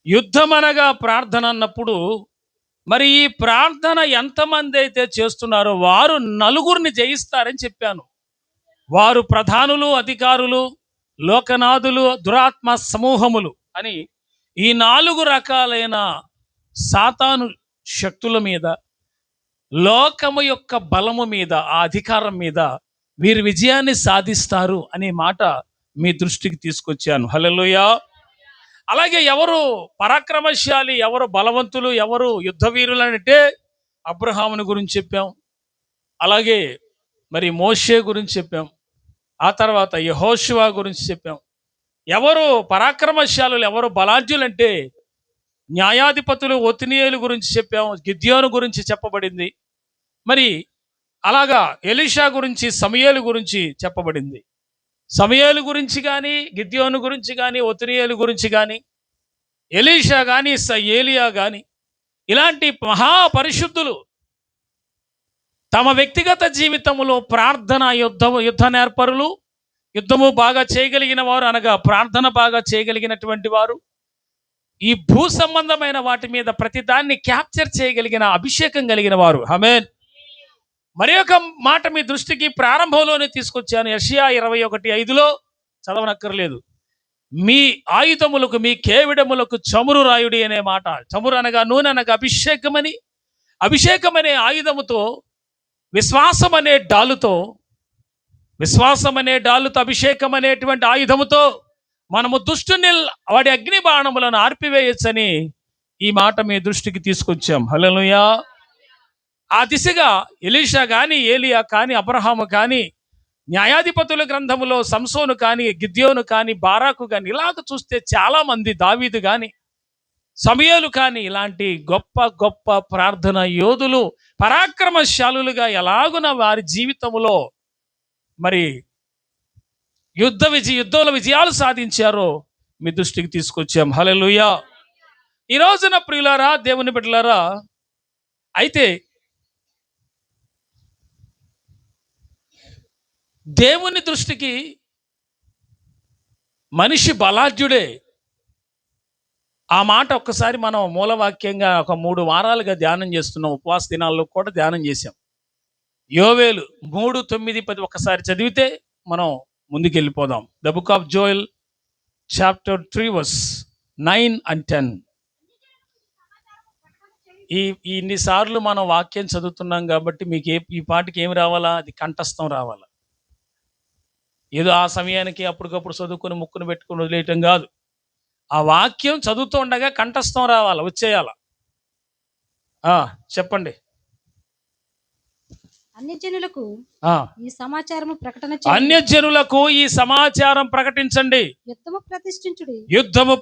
యుద్ధం అనగా ప్రార్థన అన్నప్పుడు మరి ఈ ప్రార్థన ఎంతమంది అయితే చేస్తున్నారో వారు నలుగురిని జయిస్తారని చెప్పాను. వారు ప్రధానులు, అధికారులు, లోకనాథులు, దురాత్మ సమూహములు అని ఈ 4 రకాలైన సాతాను శక్తుల మీద, లోకము యొక్క బలము మీద, ఆ అధికారం మీద వీరు విజయాన్ని సాధిస్తారు అనే మాట మీ దృష్టికి తీసుకొచ్చాను. హల్లెలూయా. అలాగే ఎవరు పరాక్రమశాలి, ఎవరు బలవంతులు, ఎవరు యుద్ధ వీరులు అంటే అబ్రహాముని గురించి చెప్పాం. అలాగే మరి మోషే గురించి చెప్పాం. ఆ తర్వాత యెహోషువ గురించి చెప్పాం. ఎవరు పరాక్రమశాలులు, ఎవరు బలాఢ్యులంటే న్యాయాధిపతులు, ఒత్నియేలు గురించి చెప్పాం. గిద్యోను గురించి చెప్పబడింది. మరి అలాగా ఎలీషా గురించి, సమూయేలు గురించి చెప్పబడింది. సమూయేలు గురించి కానీ, గిద్యోను గురించి కానీ, ఒత్నియేలు గురించి కానీ, ఎలీషా కానీ, ఏలియా కానీ ఇలాంటి మహాపరిశుద్ధులు తమ వ్యక్తిగత జీవితంలో ప్రార్థన, యుద్ధ నేర్పరులు, యుద్ధము బాగా చేయగలిగిన వారు, అనగా ప్రార్థన బాగా చేయగలిగినటువంటి వారు, ఈ భూ సంబంధమైన వాటి మీద ప్రతిదాన్ని క్యాప్చర్ చేయగలిగిన అభిషేకం కలిగిన వారు. ఆమేన్. మరి ఒక మాట మీ దృష్టికి ప్రారంభంలోనే తీసుకొచ్చాను. యెషయా 21:5లో చదవనక్కర్లేదు. మీ ఆయుధములకు, మీ కేవిడములకు చమురు రాయుడి అనే మాట. చమురు అనగా నూనె అనగా అభిషేకమని, అభిషేకమనే ఆయుధముతో, విశ్వాసం అనే డాలుతో, అభిషేకం అనేటువంటి ఆయుధముతో మనము దుష్టుని వాడి అగ్ని బాణములను ఆర్పివేయచ్చని ఈ మాట మీ దృష్టికి తీసుకొచ్చాం. హల్లెలూయా. ఆ దిశగా ఎలీషా కానీ, ఏలియా కానీ, అబ్రహాము కానీ, న్యాయాధిపతుల గ్రంథములో సంసోను కానీ, గిద్యోను కానీ, బారాకు కానీ, ఇలాగ చూస్తే చాలా మంది, దావీదు కానీ, సమూయేలు కానీ, ఇలాంటి గొప్ప గొప్ప ప్రార్థన యోధులు, పరాక్రమశాలులుగా ఎలాగున వారి జీవితంలో మరి యుద్ధంలో విజయాలు సాధించారో మీ దృష్టికి తీసుకొచ్చాం. హల్లెలూయా. ఈ రోజున ప్రియులారా, దేవుని బిడ్డలారా, అయితే దేవుని దృష్టికి మనిషి బలాఢ్యుడే. ఆ మాట ఒక్కసారి మనం మూలవాక్యంగా ఒక 3 వారాలుగా ధ్యానం చేస్తున్నాం. ఉపవాస దినాల్లో కూడా ధ్యానం చేశాం. యోవేలు 3:9-10 ఒక్కసారి చదివితే మనం ముందుకెళ్ళిపోదాం. The book of Joel chapter 3 verse 9 and 10. ఇన్నిసార్లు మనం వాక్యం చదువుతున్నాం కాబట్టి మీకు ఈ పాటికి ఏమి రావాలా? అది కంఠస్థం రావాలా. ఏదో ఆ సమయానికి అప్పటికప్పుడు చదువుకొని ముక్కును పెట్టుకుని వదిలేయటం కాదు. ఆ వాక్యం చదువుతూ ఉండగా కంఠస్థం రావాలా, వచ్చేయాల. చెప్పండి. అన్యజనులకు ఈ సమాచారం ప్రకటించండి. యుద్ధము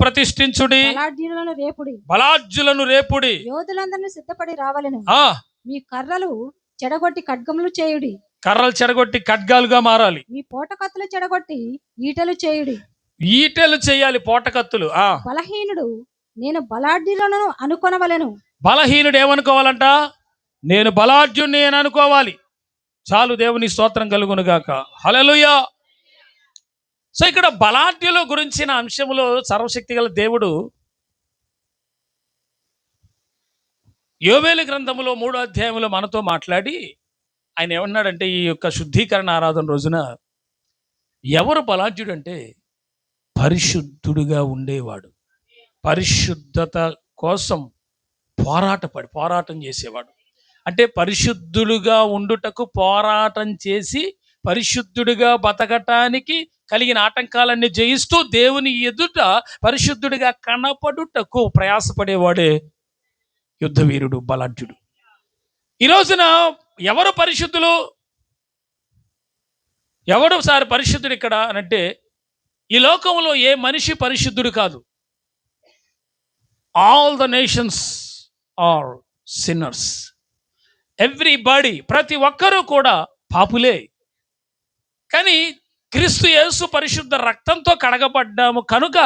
ప్రతిష్ఠించుడి. బలాఢ్యులను రేపుడి. యోధులందరినీ సిద్ధపడి రావాలను. మీ కర్రలు చెడగొట్టి ఖడ్గములు చేయుడి. కర్రలు చెడగొట్టి ఖడ్గాలుగా మారాలి. మీ పోటకత్తులు చెడగొట్టి ఈటలు చేయుడి. ఈటలు చేయాలి, పోటకత్తులు. బలహీనుడు నేను బలాఢ్యులను అనుకొనవలెను. బలహీనుడు ఏమనుకోవాలంట? నేను బలాఢ్యుడిని అని అనుకోవాలి. చాలు, దేవుని స్తోత్రం కలుగును గాక. హల్లెలూయా. సో ఇక్కడ బలాఢ్యుల గురించిన అంశంలో సర్వశక్తి గల దేవుడు యోవేలు గ్రంథములో 3వ అధ్యాయంలో మనతో మాట్లాడి ఆయన ఏమన్నాడంటే, ఈ యొక్క శుద్ధీకరణ ఆరాధన రోజున ఎవరు బలాఢ్యుడు అంటే పరిశుద్ధుడుగా ఉండేవాడు, పరిశుద్ధత కోసం పోరాటం చేసేవాడు. అంటే పరిశుద్ధులుగా ఉండుటకు పోరాటం చేసి పరిశుద్ధుడిగా బతకటానికి కలిగిన ఆటంకాలన్నీ జయిస్తూ దేవుని ఎదుట పరిశుద్ధుడిగా కనపడుటకు ప్రయాసపడేవాడే యుద్ధవీరుడు, బలాఢ్యుడు. ఈ రోజున ఎవరు పరిశుద్ధులు? ఎవడు సార్ పరిశుద్ధుడు ఇక్కడ అంటే, ఈ లోకంలో ఏ మనిషి పరిశుద్ధుడు కాదు. All the nations are sinners. Everybody, ప్రతి ఒక్కరూ కూడా పాపులే. కానీ క్రీస్తు యేసు పరిశుద్ధ రక్తంతో కడగబడ్డాము కనుక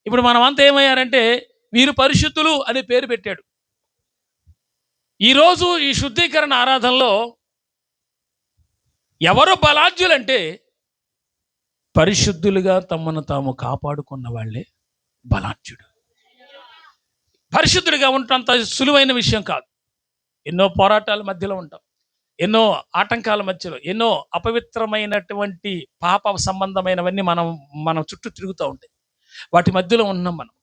ఇప్పుడు మనమంతా ఏమయ్యారంటే వీరు పరిశుద్ధులు అనే పేరు పెట్టాడు. ఈరోజు ఈ శుద్ధీకరణ ఆరాధనలో ఎవరు బలాఢ్యులంటే పరిశుద్ధులుగా తమను తాము కాపాడుకున్న వాళ్ళే బలాఢ్యుడు. పరిశుద్ధుడిగా ఉండటం అంత సులువైన విషయం కాదు. ఎన్నో పోరాటాల మధ్యలో ఉంటాం, ఎన్నో ఆటంకాల మధ్యలో, ఎన్నో అపవిత్రమైనటువంటి పాప సంబంధమైనవన్నీ మనం చుట్టూ తిరుగుతూ ఉంటాయి. వాటి మధ్యలో ఉన్నాం మనం.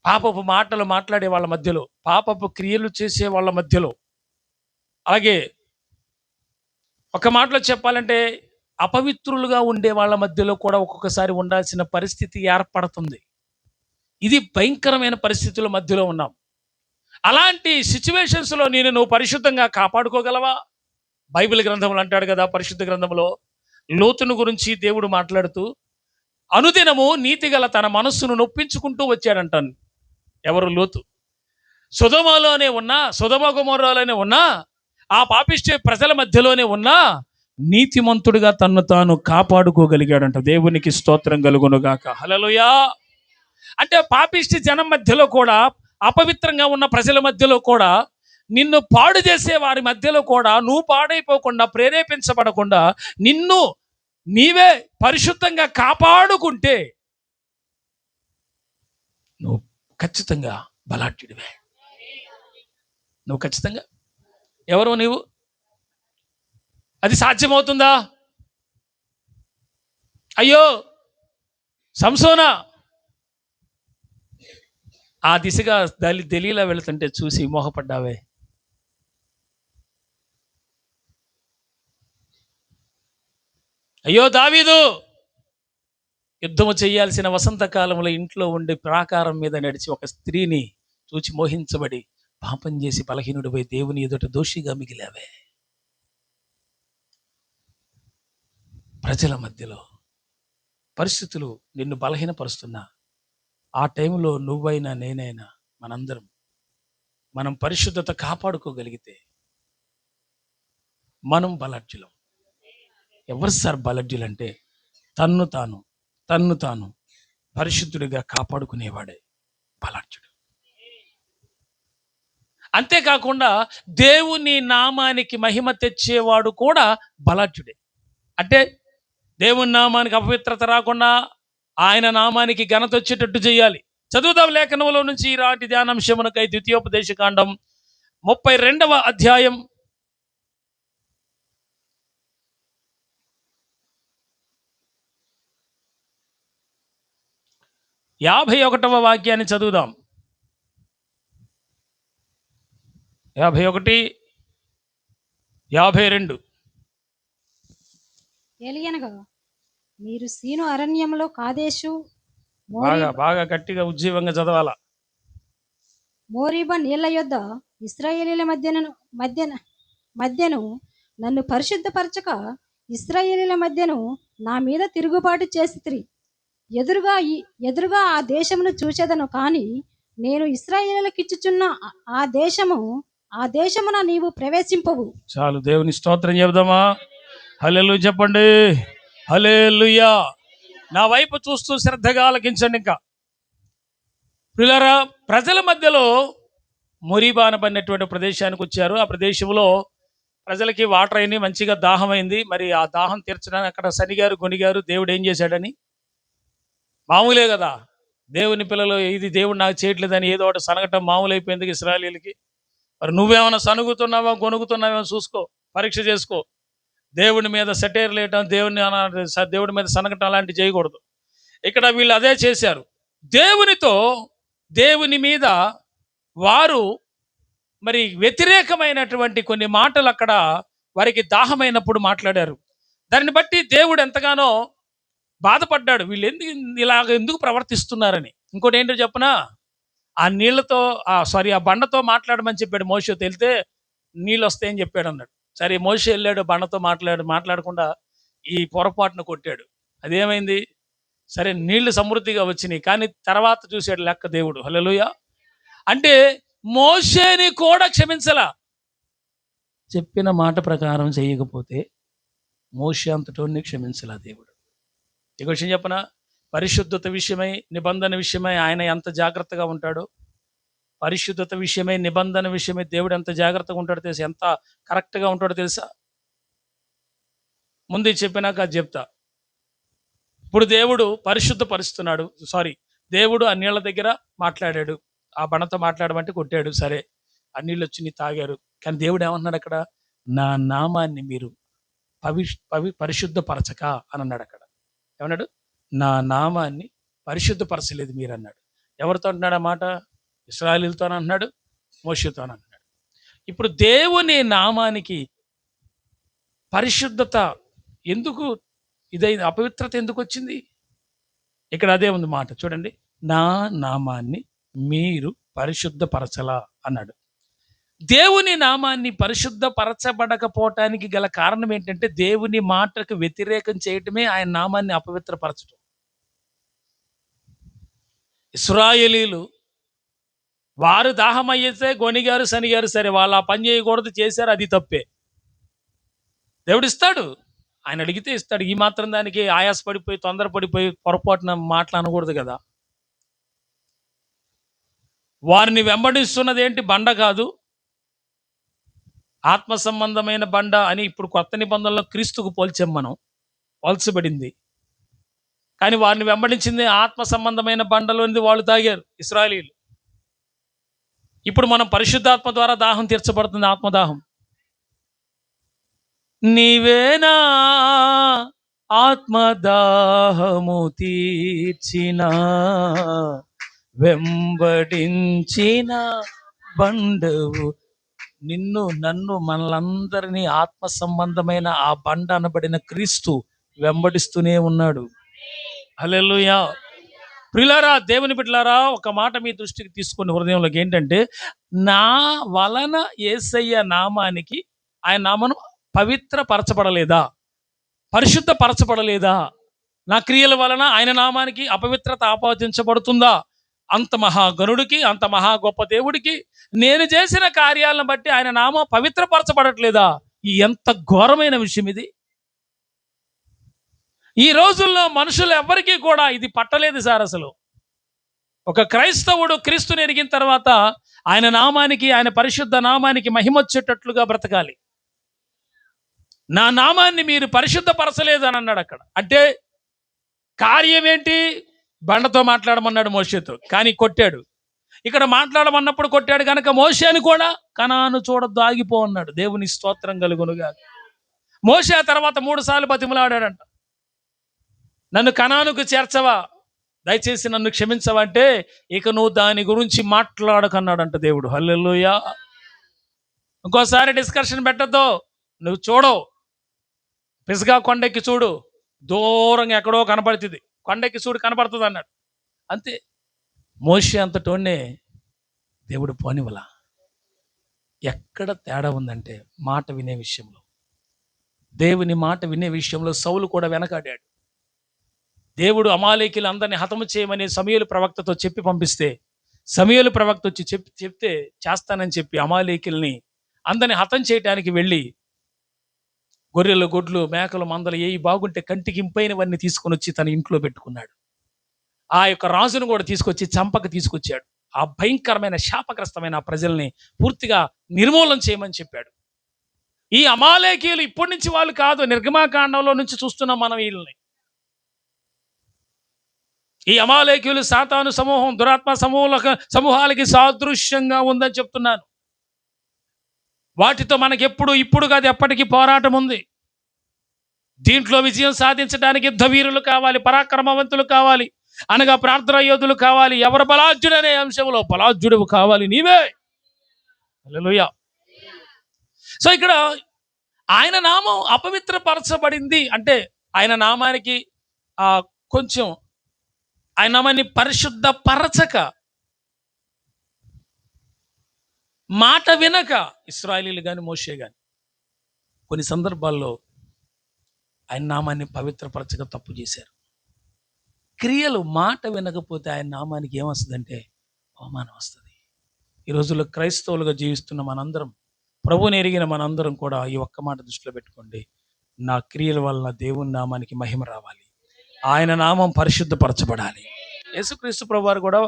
పాపపు మాటలు మాట్లాడే వాళ్ళ మధ్యలో, పాపపు క్రియలు చేసే వాళ్ళ మధ్యలో, అలాగే ఒక మాటలో చెప్పాలంటే అపవిత్రులుగా ఉండే వాళ్ళ మధ్యలో కూడా ఒక్కొక్కసారి ఉండాల్సిన పరిస్థితి ఏర్పడుతుంది. ఇది భయంకరమైన పరిస్థితుల మధ్యలో ఉన్నాం. అలాంటి సిచ్యువేషన్స్లో నువ్వు పరిశుద్ధంగా కాపాడుకోగలవా? బైబిల్ గ్రంథంలో అంటాడు కదా, పరిశుద్ధ గ్రంథంలో లోతును గురించి దేవుడు మాట్లాడుతూ అనుదినము నీతిగల తన మనస్సును నొప్పించుకుంటూ వచ్చాడంటాను. ఎవరు? లోతు. సొదొమలోనే ఉన్నా, సొదొమ గొమొర్రాలోనే ఉన్నా, ఆ పాపిష్టి ప్రజల మధ్యలోనే ఉన్నా నీతిమంతుడిగా తన్ను తాను కాపాడుకోగలిగాడంట. దేవునికి స్తోత్రం కలుగునుగాక. హల్లెలూయా. అంటే పాపిష్టి జనం మధ్యలో కూడా, అపవిత్రంగా ఉన్న ప్రజల మధ్యలో కూడా, నిన్ను పాడు చేసే వారి మధ్యలో కూడా నువ్వు పాడైపోకుండా, ప్రేరేపించబడకుండా నిన్ను నీవే పరిశుద్ధంగా కాపాడుకుంటే నువ్వు ఖచ్చితంగా బలాఢ్యుడివే. నువ్వు ఖచ్చితంగా ఎవరో నీవు. అది సాధ్యమవుతుందా? అయ్యో సంసోనా ఆ దిశగా దలీలా వెళుతుంటే చూసి మోహపడ్డావే. అయ్యో దావీదు యుద్ధము చేయాల్సిన వసంతకాలంలో ఇంట్లో ఉండి ప్రాకారం మీద నడిచి ఒక స్త్రీని చూచి మోహించబడి పాపం చేసి బలహీనుడిపై దేవుని ఎదుట దోషిగా మిగిలావే. ప్రజల మధ్యలో పరిస్థితులు నిన్ను బలహీనపరుస్తున్నా ఆ టైంలో నువ్వైనా నేనైనా మనం పరిశుద్ధత కాపాడుకోగలిగితే మనం బలాఢ్యులం. ఎవరు సార్ బలాఢ్యులు అంటే తన్ను తాను పరిశుద్ధుడిగా కాపాడుకునేవాడే బలాఢ్యుడు. అంతేకాకుండా దేవుని నామానికి మహిమ తెచ్చేవాడు కూడా బలాఢ్యుడే. అంటే దేవుని నామానికి అపవిత్రత రాకుండా ఆయన నామానికి ఘనత వచ్చేటట్టు చేయాలి. చదువుదాం లేఖనంలో నుంచి ఈనాటి ధ్యానాంశమునకై ద్వితీయోపదేశకాండం 32వ అధ్యాయం 51వ వాక్యాన్ని చదువుదాం. 51, 52. ఏలియనగా మీరు సీను అరణ్యంలో కాదేశు బాగా గట్టిగా ఉజ్జీవంగా చదవాలా. మోరీబ నీళ్ల యొద్ద ఇశ్రాయేలీల మధ్యను నన్ను పరిశుద్ధపరచక ఇశ్రాయేలీల మధ్యను నా మీద తిరుగుబాటు చేసితిరి. ఎదురుగా ఆ దేశమును చూచెదను, కానీ నేను ఇశ్రాయేలీలకు ఇచ్చుచున్న ఆ దేశమున నీవు ప్రవేశింపవు. చాలు, దేవుని స్తోత్రం చెబుదామా? హల్లెలూయా చెప్పండి. హల్లెలూయా. నా వైపు చూస్తూ శ్రద్ధగా ఆలకించండి. ఇంకా ప్రియులారా, ప్రజల మధ్యలో మొరీబా అనబడినటువంటి ప్రదేశానికి వచ్చారు. ఆ ప్రదేశంలో ప్రజలకి వాటర్ అయింది, మంచిగా దాహం అయింది. మరి ఆ దాహం తీర్చడానికి అక్కడ శనిగారు గొనిగారు. దేవుడు ఏం చేశాడని, మామూలే కదా, దేవుని పిల్లలు ఇది దేవుడు నాకు చేయట్లేదని ఏదో ఒకటి సనగటం మామూలు అయిపోయింది ఇశ్రాయేలీలకి. మరి నువ్వేమైనా సనుగుతున్నావా గొనుగుతున్నావో చూసుకో, పరీక్ష చేసుకో. దేవుని మీద సెటైర్ లేయటం, దేవుడి మీద సనగటం అలాంటివి చేయకూడదు. ఇక్కడ వీళ్ళు అదే చేశారు. దేవుని మీద వారు మరి వ్యతిరేకమైనటువంటి కొన్ని మాటలు అక్కడ వారికి దాహమైనప్పుడు మాట్లాడారు. దాన్ని బట్టి దేవుడు ఎంతగానో బాధపడ్డాడు. వీళ్ళు ఎందుకు ప్రవర్తిస్తున్నారని. ఇంకోటి ఏంటో చెప్పనా, ఆ నీళ్లతో ఆ బండతో మాట్లాడమని చెప్పాడు మోషేతో. వెళ్తే నీళ్ళు వస్తాయని చెప్పాడు అన్నాడు. సరే మోషే వెళ్ళాడు, బండతో మాట్లాడకుండా ఈ పొరపాటును కొట్టాడు. అదేమైంది? సరే నీళ్లు సమృద్ధిగా వచ్చినాయి, కానీ తర్వాత చూశాడు లెక్క దేవుడు. హల్లెలూయా. అంటే మోషేని కూడా క్షమించలా. చెప్పిన మాట ప్రకారం చేయకపోతే మోషే అంతటోని క్షమించలా దేవుడు. ఈ విషయం చెప్పనా, పరిశుద్ధత విషయమై నిబంధన విషయమై ఆయన ఎంత జాగ్రత్తగా ఉంటాడో, పరిశుద్ధత విషయమై నిబంధన విషయమై దేవుడు ఎంత జాగ్రత్తగా ఉంటాడో తెలుసా, ఎంత కరెక్ట్గా ఉంటాడో తెలుసా. ముందు చెప్పినాక అది చెప్తా. ఇప్పుడు దేవుడు పరిశుద్ధపరుస్తున్నాడు. దేవుడు ఆ నీళ్ల దగ్గర మాట్లాడాడు. ఆ బండతో మాట్లాడమంటే కొట్టాడు. సరే ఆ నీళ్ళు వచ్చి నీ తాగారు. కానీ దేవుడు ఏమన్నాడు అక్కడ? నా నామాన్ని మీరు పరిశుద్ధపరచక అని అన్నాడు అక్కడ. ఏమన్నాడు? నా నామాన్ని పరిశుద్ధపరచలేదు మీరు అన్నాడు. ఎవరితో అంటున్నాడు ఆ మాట? ఇశ్రాయేలీయులతో అంటున్నాడు, మోషేతో అంటున్నాడు. ఇప్పుడు దేవుని నామానికి పరిశుద్ధత ఎందుకు ఇదైంది? అపవిత్రత ఎందుకు వచ్చింది? ఇక్కడ అదే ఉంది మాట చూడండి. నా నామాన్ని మీరు పరిశుద్ధపరచలా అన్నాడు. దేవుని నామాన్ని పరిశుద్ధపరచబడకపోవటానికి గల కారణం ఏంటంటే దేవుని మాటకు వ్యతిరేకం చేయటమే ఆయన నామాన్ని అపవిత్రపరచడం. ఇశ్రాయేలీయులు వారు దాహం అయ్యేస్తే గొనిగారు, శనిగారు, సరే వాళ్ళు ఆ పని చేయకూడదు, చేశారు, అది తప్పే. దేవుడు ఇస్తాడు, ఆయన అడిగితే ఇస్తాడు. ఈ మాత్రం దానికి ఆయాసపడిపోయి తొందరపడిపోయి పొరపాటున మాట్లాడకూడదు కదా. వారిని వెంబడిస్తున్నది ఏంటి? బండ కాదు, ఆత్మ సంబంధమైన బండ అని ఇప్పుడు కొత్త నిబంధనలో క్రీస్తుకు పోల్చాం మనం, పోల్చబడింది. కానీ వారిని వెంబడించింది ఆత్మ సంబంధమైన బండలోనిది వాళ్ళు తాగారు ఇశ్రాయేలీయులు. ఇప్పుడు మనం పరిశుద్ధాత్మ ద్వారా దాహం తీర్చబడుతుంది, ఆత్మదాహం. నీవేనా ఆత్మదాహము తీర్చిన వెంబడించిన బండవు. నిన్ను నన్ను మనలందరినీ ఆత్మ సంబంధమైన ఆ బండ అనబడిన క్రీస్తు వెంబడిస్తూనే ఉన్నాడు. హల్లెలూయా. ప్రియులారా, దేవుని బిడ్డలారా, ఒక మాట మీ దృష్టికి తీసుకుని హృదయంలోకి ఏంటంటే, నా వలన యేసయ్య నామానికి, ఆయన నామను పవిత్రపరచబడలేదా, పరిశుద్ధపరచబడలేదా? నా క్రియల వలన ఆయన నామానికి అపవిత్రత ఆపాదించబడుతుందా? అంత మహాగణుడికి, అంత మహా గొప్ప దేవుడికి నేను చేసిన కార్యాలను బట్టి ఆయన నామం పవిత్రపరచబడట్లేదా? ఎంత ఘోరమైన విషయం ఇది. ఈ రోజుల్లో మనుషులు ఎవ్వరికీ కూడా ఇది పట్టలేదు సార్. అసలు ఒక క్రైస్తవుడు క్రీస్తుని ఎరిగిన తర్వాత ఆయన నామానికి, ఆయన పరిశుద్ధ నామానికి మహిమొచ్చేటట్లుగా బ్రతకాలి. నా నామాన్ని మీరు పరిశుద్ధపరచలేదు అని అన్నాడు అక్కడ. అంటే కార్యం ఏంటి? బండతో మాట్లాడమన్నాడు మోషేతో, కానీ కొట్టాడు. ఇక్కడ మాట్లాడమన్నప్పుడు కొట్టాడు కనుక మోషేని కూడా కనాను చూడొద్దు, ఆగిపో అన్నాడు. దేవుని స్తోత్రం కలుగునుగా. మోషే ఆ తర్వాత 3 సార్లు బతిమలాడాడంట, నన్ను కనానుకు చేర్చవా, దయచేసి నన్ను క్షమించవా అంటే, ఇక నువ్వు దాని గురించి మాట్లాడకన్నాడంట దేవుడు. హల్లెలూయా. ఇంకోసారి డిస్కషన్ పెట్టద్దు, నువ్వు చూడవు, పిసగా కొండెక్కి చూడు, దూరంగా ఎక్కడో కనపడుతుంది, కొండెక్కి చూడు కనపడుతుంది అన్నాడు. అంతే. మోషే అంతటోనే దేవుడు పోనివలా. ఎక్కడ తేడా ఉందంటే మాట వినే విషయంలో, దేవుని మాట వినే విషయంలో సౌలు కూడా వెనకాడాడు. దేవుడు అమాలేకీయులు అందరినీ హతము చేయమని సమూయేలు ప్రవక్తతో చెప్పి పంపిస్తే, సమూయేలు ప్రవక్త వచ్చి చెప్తే చేస్తానని చెప్పి అమాలేకీయుల్ని అందరినీ హతం చేయడానికి వెళ్ళి గొర్రెలు, గొడ్లు, మేకలు, మందలు ఏవి బాగుంటే కంటికి ఇంపైనవన్నీ తీసుకొని వచ్చి తన ఇంట్లో పెట్టుకున్నాడు. ఆ యొక్క రాజును కూడా తీసుకొచ్చి చంపక తీసుకొచ్చాడు. ఆ భయంకరమైన శాపగ్రస్తమైన ఆ ప్రజల్ని పూర్తిగా నిర్మూలన చేయమని చెప్పాడు. ఈ అమాలేకీయులు ఇప్పటి నుంచి వాళ్ళు కాదు, నిర్గమాకాండంలో నుంచి చూస్తున్నాం మనం వీళ్ళని. ఈ అమాలేకీయులు సాతాను సమూహం, దురాత్మ సమూహాలకి సాదృశ్యంగా ఉందని చెప్తున్నాను. వాటితో మనకి ఇప్పుడు కాదు, ఎప్పటికీ పోరాటం ఉంది. దీంట్లో విజయం సాధించడానికి యుద్ధ వీరులు కావాలి, పరాక్రమవంతులు కావాలి, అనగా ప్రార్థనా యోధులు కావాలి. ఎవరు బలాఢ్యుడు అనే అంశంలో బలాఢ్యుడు కావాలి, నీవే. హల్లెలూయా. సో ఇక్కడ ఆయన నామం అపవిత్రపరచబడింది అంటే, ఆయన నామానికి కొంచెం ఆయన నామాన్ని పరిశుద్ధపరచక, మాట వినక ఇశ్రాయేలీయులు కానీ మోషే కానీ కొన్ని సందర్భాల్లో ఆయన నామాన్ని పవిత్రపరచక తప్పు చేశారు. క్రియలు, మాట వినకపోతే ఆయన నామానికి ఏమొస్తుందంటే అవమానం వస్తుంది. ఈ రోజుల్లో క్రైస్తవులుగా జీవిస్తున్న మనందరం, ప్రభువుని ఎరిగిన మనందరం కూడా ఈ ఒక్క మాట దృష్టిలో పెట్టుకోండి. నా క్రియల వలన దేవుని నామానికి మహిమ రావాలి, ఆయన నామం పరిశుద్ధపరచబడాలి. యేసుక్రీస్తు ప్రభువారు కూడా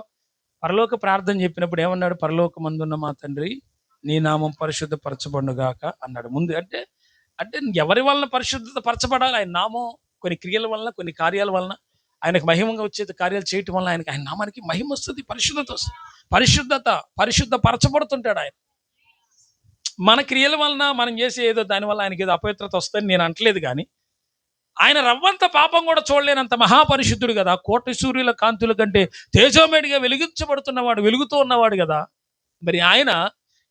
పరలోక ప్రార్థన చెప్పినప్పుడు ఏమన్నాడు? పరలోకమందున్న మా తండ్రి, నీ నామం పరిశుద్ధపరచబడుగాక అన్నాడు. ముందు అంటే ఎవరి వలన పరిశుద్ధత పరచబడాలి? ఆయన నామం కొన్ని క్రియల వలన, కొన్ని కార్యాల వలన, ఆయనకు మహిమంగా వచ్చే కార్యాలు చేయటం వలన ఆయన నామానికి మహిమ వస్తుంది, పరిశుద్ధత వస్తుంది. పరిశుద్ధపరచబడుతుంటాడు ఆయన. మన క్రియల వలన మనం చేసే ఏదో దానివల్ల ఆయనకి ఏదో అపవిత్రత వస్తుందని నేను అంటలేదు, కానీ ఆయన రవ్వంత పాపం కూడా చూడలేనంత మహాపరిశుద్ధుడు కదా. కోటి సూర్యుల కాంతుల కంటే తేజోమేడిగా వెలుగించబడుతున్నవాడు, వెలుగుతూ ఉన్నవాడు కదా. మరి ఆయన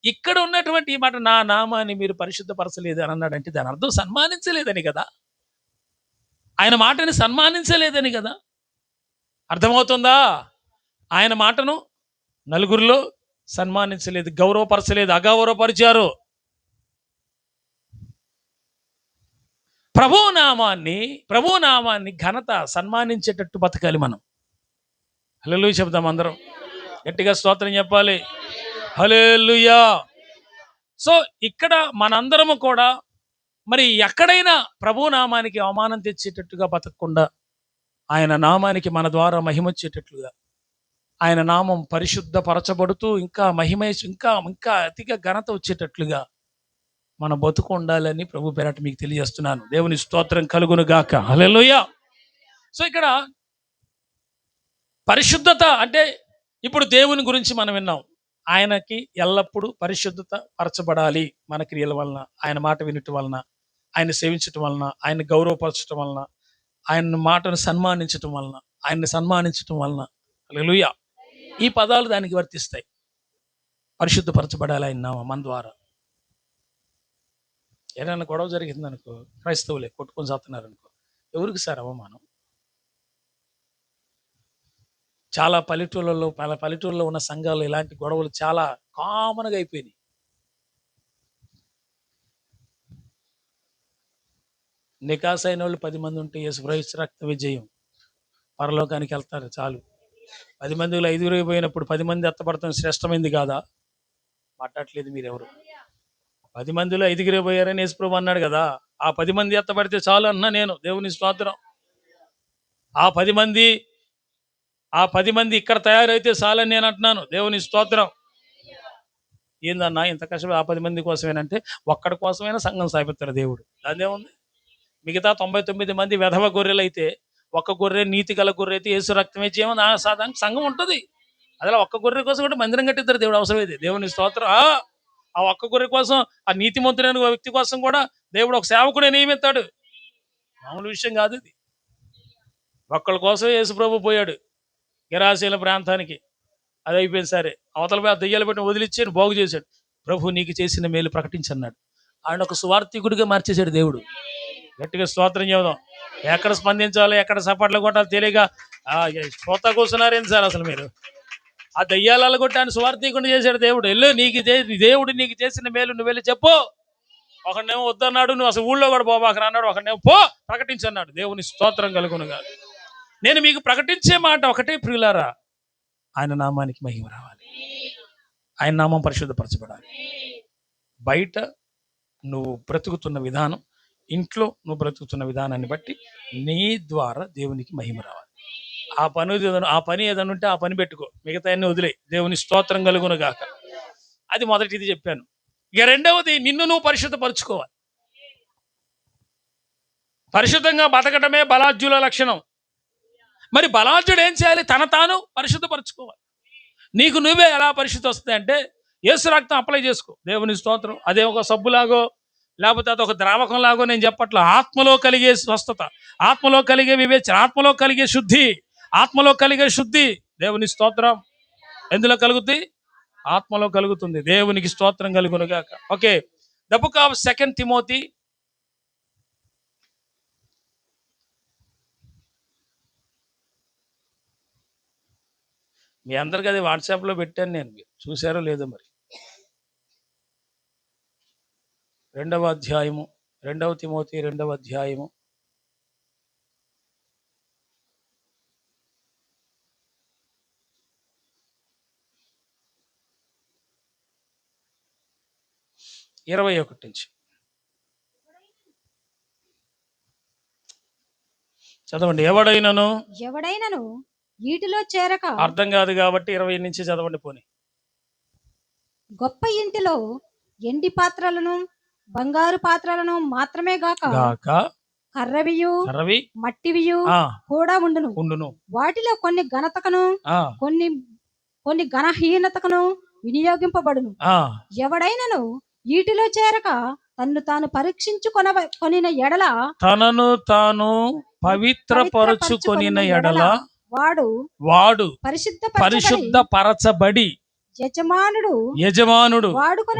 ఇక్కడ ఉన్నటువంటి ఈ మాట, నా నామాన్ని మీరు పరిశుద్ధపరచలేదు అని అన్నాడంటే దాని అర్థం సన్మానించలేదని కదా. ఆయన మాటని సన్మానించలేదని కదా. అర్థమవుతుందా? ఆయన మాటను నలుగురిలో సన్మానించలేదు, గౌరవపరచలేదు, అగౌరవపరిచారు. ప్రభు నామాన్ని ఘనత సన్మానించేటట్టు బతకాలి మనం. హల్లెలూయా చెప్దాం అందరం, గట్టిగా స్తోత్రం చెప్పాలి. హల్లెలూయా. సో ఇక్కడ మనందరము కూడా మరి ఎక్కడైనా ప్రభు నామానికి అవమానం తెచ్చేటట్టుగా బతకకుండా, ఆయన నామానికి మన ద్వారా మహిమొచ్చేటట్లుగా, ఆయన నామం పరిశుద్ధపరచబడుతూ ఇంకా మహిమ ఇంకా ఇంకా అతిగా ఘనత వచ్చేటట్లుగా మన బతుకు ఉండాలని ప్రభు పేరట మీకు తెలియజేస్తున్నాను. దేవుని స్తోత్రం కలుగును గాక. హల్లెలూయా. సో ఇక్కడ పరిశుద్ధత అంటే ఇప్పుడు దేవుని గురించి మనం విన్నాం. ఆయనకి ఎల్లప్పుడూ పరిశుద్ధత పరచబడాలి. మన క్రియల వలన, ఆయన మాట వినటం వలన, ఆయన సేవించటం వలన, ఆయన గౌరవపరచటం వలన, ఆయన మాటను సన్మానించటం వలన, ఆయన్ని సన్మానించటం వలన. హల్లెలూయా. ఈ పదాలు దానికి వర్తిస్తాయి. పరిశుద్ధపరచబడాలి ఆయన నామం మన ద్వారా. ఏదైనా గొడవ జరిగిందనుకో, క్రైస్తవులే కొట్టుకొని చేస్తున్నారు అనుకో, ఎవరికి సార్ అవమానం? చాలా పల్లెటూళ్ళలో ఉన్న సంఘాలు ఇలాంటి గొడవలు చాలా కామన్గా అయిపోయినాయి. నికాసైన వాళ్ళు 10 మంది ఉంటే యేసుక్రీస్తు రక్త విజయం, పరలోకానికి వెళ్తారు చాలు. 10 మందిలో 5 పోయినప్పుడు 10 మంది ఎత్తపడతాం శ్రేష్టమైంది కాదా? మాట్లాడట్లేదు మీరెవరు. 10 మందిలో 5 పోయారని యేసుప్రభు అన్నాడు కదా. ఆ 10 మంది ఎత్తపడితే చాలు అన్నా నేను. దేవుని స్తోత్రం. ఆ 10 మంది ఇక్కడ తయారైతే చాలని నేను అంటున్నాను. దేవుని స్తోత్రం. ఏందన్నా ఇంత కష్టం? ఆ 10 మంది కోసమేనంటే ఒక్కడి కోసమైనా సంఘం స్థాపిస్తారు దేవుడు. అదేముంది? మిగతా 99 మంది వెధవ గొర్రెలు అయితే, ఒక్క గొర్రె నీతి గల గొర్రె అయితే యేసు రక్తమే చేయమని ఆ సాధారణ సంఘం ఉంటుంది. అలా ఒక్క గొర్రె కోసం కూడా మందిరం కట్టిస్తారు దేవుడు అవసరమైతే. దేవుని స్తోత్రం. ఆ ఒక్క గొర్రె కోసం, ఆ నీతిమంతుడైన వ్యక్తి కోసం కూడా దేవుడు ఒక సేవకుడే నియమిస్తాడు. మామూలు విషయం కాదు ఇది. ఒక్కళ్ళ కోసం యేసు ప్రభు పోయాడు గెరాసీల ప్రాంతానికి. అది అయిపోయింది సరే. అవతల దెయ్యాలు పెట్టి వదిలిచ్చి బాగు చేశాడు. ప్రభు నీకు చేసిన మేలు ప్రకటించన్నాడు. ఆయన ఒక సువార్థికుడిగా మార్చేశాడు దేవుడు. గట్టిగా స్తోత్రం చెబుదాం. ఎక్కడ స్పందించాలో, ఎక్కడ సపాట్లు కొట్టాలో తెలియక శ్రోత కూర్చున్నారేంటి సార్ అసలు మీరు? ఆ దయ్యాలలో కొట్టి ఆయన సువార్థికుడిని చేశాడు దేవుడు. వెళ్ళు, దేవుడు నీకు చేసిన మేలు నువ్వు వెళ్ళి చెప్పు. ఒకడినేమో వద్దన్నాడు, నువ్వు అసలు ఊళ్ళో కూడా పోబాకరా అన్నాడు. ఒకడినేమో పో ప్రకటించన్నాడు. దేవుని స్తోత్రం కలుగునుగా. నేను మీకు ప్రకటించే మాట ఒకటే ప్రియులారా, ఆయన నామానికి మహిమ రావాలి, ఆయన నామం పరిశుద్ధపరచబడాలి. బయట నువ్వు బ్రతుకుతున్న విధానం, ఇంట్లో నువ్వు బ్రతుకుతున్న విధానాన్ని బట్టి నీ ద్వారా దేవునికి మహిమ రావాలి. ఆ పని ఏదైనా ఉంటే ఆ పని పెట్టుకో, మిగతా అన్ని వదిలే. దేవుని స్తోత్రం కలుగును గాక. అది మొదటిది చెప్పాను. ఇక రెండవది, నిన్ను నువ్వు పరిశుద్ధపరచుకోవాలి. పరిశుద్ధంగా బతకటమే బలాఢ్యుల లక్షణం. మరి బలాఢ్యుడు ఏం చేయాలి? తన తాను పరిశుద్ధపరచుకోవాలి. నీకు నువ్వే ఎలా పరిశుద్ధి వస్తుంది అంటే, యేసు రక్తం అప్లై చేసుకో. దేవుని స్తోత్రం. అదే ఒక సబ్బులాగో లేకపోతే అదొక ద్రావకం లాగో నేను చెప్పట్లా. ఆత్మలో కలిగే స్వస్థత, ఆత్మలో కలిగే వివేచన, ఆత్మలో కలిగే శుద్ధి, ఆత్మలో కలిగే శుద్ధి. దేవుని స్తోత్రం. ఎందులో కలుగుతుంది? ఆత్మలో కలుగుతుంది. దేవునికి స్తోత్రం కలుగునుగాక. Okay, the book of 2 Timothy మీ అందరికీ అది వాట్సాప్లో పెట్టాను నేను, చూసారో లేదో మరి. 2వ అధ్యాయము, 2 తిమోతి 2వ అధ్యాయము 21 నుంచి చదవండి. ఎవడైనను వీటిలో చేరక, అర్థం కాదు కాబట్టి 20 నుంచి చదవండి. పోనీ, గొప్ప ఇంటిలో ఎండి పాత్రలను బంగారు పాత్రలను మాత్రమే గాక కర్రవి మట్టివియు కూడా ఉండును. వాటిలో కొన్ని ఘనతకును కొన్ని కొన్ని ఘనహీనతకును వినియోగింపబడును. ఎవడైనను వీటిలో చేరక తన్ను తాను కొనిన ఎడల, తనను తాను పవిత్రపరచుకొనిన ఎడల వాడు పరిశుద్ధపరచబడి యజమానుడు